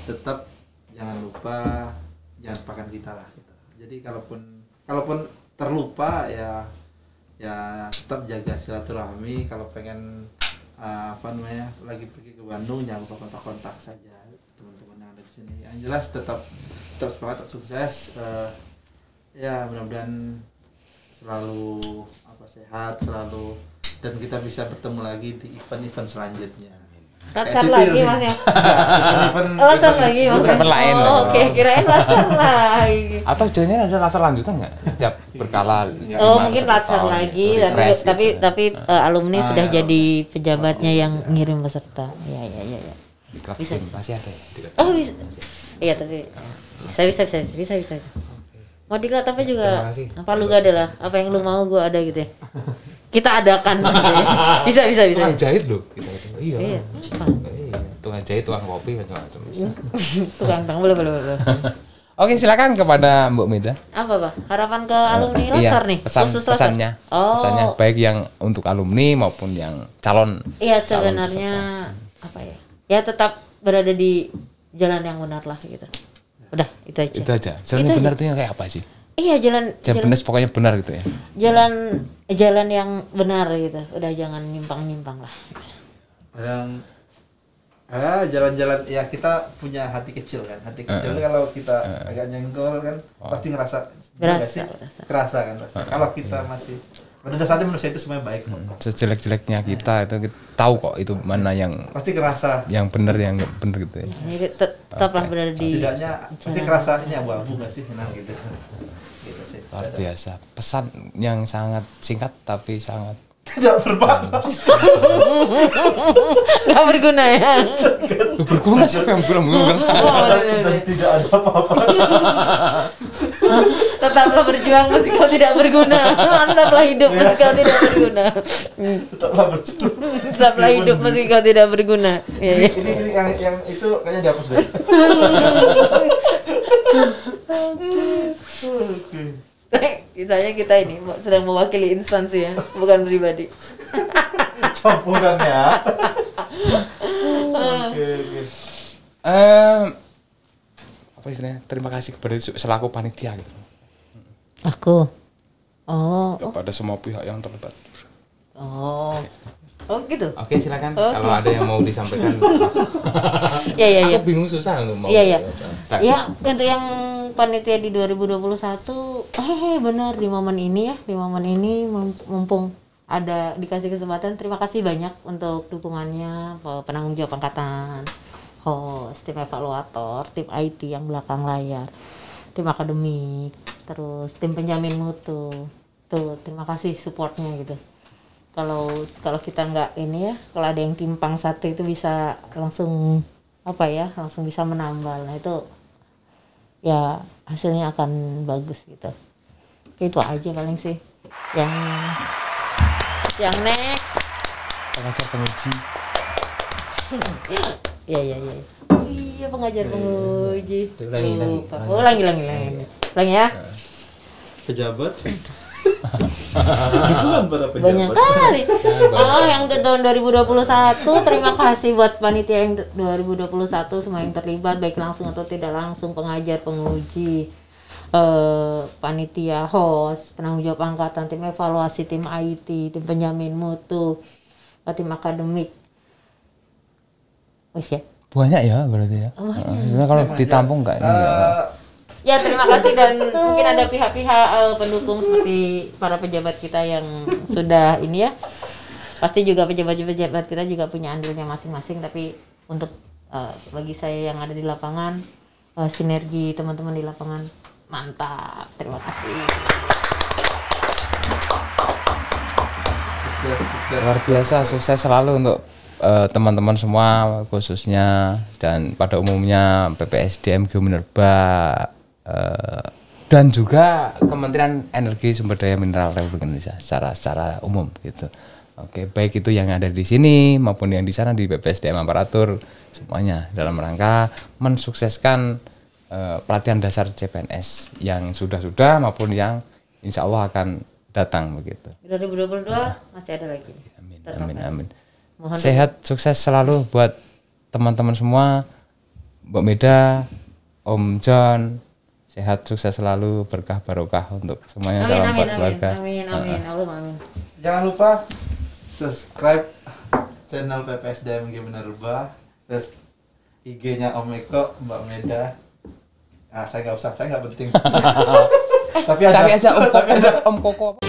tetap jangan lupa, jangan lupakan kita lah gitu. Jadi kalaupun terlupa ya tetap jaga silaturahmi. Kalau pengen lagi pergi ke Bandung, jangan lupa kontak saja teman-teman yang ada di sini. Yang jelas tetap semangat, tetap sukses. Ya mudah-mudahan selalu sehat selalu, dan kita bisa bertemu lagi di event-event selanjutnya. Latsar Kayak lagi sipil nih. Mas ya. Event Latsar lagi maksudnya. Event lain. Oh, oke, kirain latsar lagi. Atau jangan ada laser lanjutan nggak setiap berkala? Oh, mungkin latsar lagi refresh tapi gitu. alumni Ah, sudah ya. jadi pejabatnya yang ngirim peserta. Iya. Di klub Bisa. game pasti ada ya. Di klub Oh, game bisa. pasti ada. Iya, tapi bisa. Mau diklat apa juga? Terima kasih. Apa lu gak ada lah? Apa yang lu mau gua ada gitu ya. Kita adakan gitu ya. Bisa. Tukang jahit loh kita itu. Iya. Iya. Iya. Tukang jahit, tukang kopi macam-macam. bisa. Tukang boleh. Oke, silakan kepada Mbak Meda. Apa, Pak? Harapan ke alumni Latsar nih? Khusus Latsar? Pesannya. Oh. Pesannya baik yang untuk alumni maupun yang calon. Iya, calon sebenarnya apa ya? Ya tetap berada di jalan yang benar lah gitu. Udah, itu aja. Itu aja. Jalan Itu yang benar aja. itu yang kayak apa sih? Iya, Jalan benar pokoknya benar gitu ya. jalan yang benar gitu. Udah jangan nyimpang lah. yang jalan-jalan ya kita punya hati kecil kan. Hati kecil kalau kita agak nyenggol kan pasti ngerasa bener nggak sih? Kerasa kan pasti. Kalau kita masih pada dasarnya manusia itu semuanya baik kok. Sejelek-jeleknya kita itu kita tahu kok itu mana yang Pasti kerasa. yang benar yang nggak benar gitu ya. Ini tetaplah berada di Setidaknya pasti kerasa ini abu-abu nggak sih nah gitu. Gitu sih. Luar biasa. Pesan yang sangat singkat tapi sangat Tidak bermakna. nggak berguna ya. berguna. Siapa yang bilang berguna? Dan tidak ada apa-apa. Tetaplah berjuang meski kau tidak berguna. Tetaplah hidup meski kau tidak berguna. Tetaplah berjuang. Tetaplah hidup meski kau tidak berguna. Iya. Ini yang itu kayaknya dihapus deh. Oke. Misalnya kita ini sedang mewakili instansi ya, bukan pribadi. Campuran ya. Oke. Apa istilahnya? Terima kasih kepada selaku panitia gitu. Aku. Oh. Kepada semua pihak yang terlibat. Oh. Oh gitu. Oke, silakan. Oke. Kalau ada yang mau disampaikan. Iya. Aku bingung susah untuk mau. Iya. Silakan. Ya, untuk yang panitia di 2021, benar di momen ini ya, mumpung ada dikasih kesempatan, terima kasih banyak untuk dukungannya penanggung jawab angkatan, host, tim evaluator, tim IT yang belakang layar, tim akademik, terus tim penjamin mutu. Tuh, terima kasih supportnya gitu. Kalau kita nggak ini ya, kalau ada yang timpang satu itu bisa langsung langsung bisa menambal. Nah itu ya hasilnya akan bagus gitu. Itu aja paling sih. Yang next. Pengajar penguji. Iya pengajar penguji. Ulangi. Ulangi ya. Pejabat. Dukungan para pejabat. Banyak kali. Yang tahun 2021 terima kasih buat panitia yang 2021 semua yang terlibat baik langsung atau tidak langsung, pengajar, penguji, panitia, host, penanggung jawab angkatan, tim evaluasi, tim IT, tim penjamin mutu, tim akademik. Wis ya. Banyak ya berarti ya. Kalau ditampung enggak ini ya. Ya terima kasih dan mungkin ada pihak-pihak pendukung seperti para pejabat kita yang sudah ini ya. Pasti juga pejabat-pejabat kita juga punya andilnya masing-masing, tapi untuk bagi saya yang ada di lapangan, sinergi teman-teman di lapangan mantap. Terima kasih. Sukses. Luar biasa, sukses selalu untuk teman-teman semua khususnya dan pada umumnya PPSDM Minerba dan juga Kementerian Energi Sumber Daya Mineral Republik Indonesia secara umum gitu. Oke, baik itu yang ada di sini maupun yang di sana di PPSDM Aparatur, semuanya dalam rangka mensukseskan pelatihan dasar CPNS yang sudah maupun yang insya Allah akan datang begitu. 2022 masih ada lagi. Amin. Mohon sehat, sukses selalu buat teman-teman semua, Mbak Meda, Om John. Sehat, sukses selalu, berkah barokah untuk semuanya, salam buat keluarga. Amin. Allahumma amin. Jangan lupa subscribe channel PPSDM Minerba, terus IG-nya Om Eko, Mbak Meda. Saya nggak penting. Tapi Cari aja Om Koko.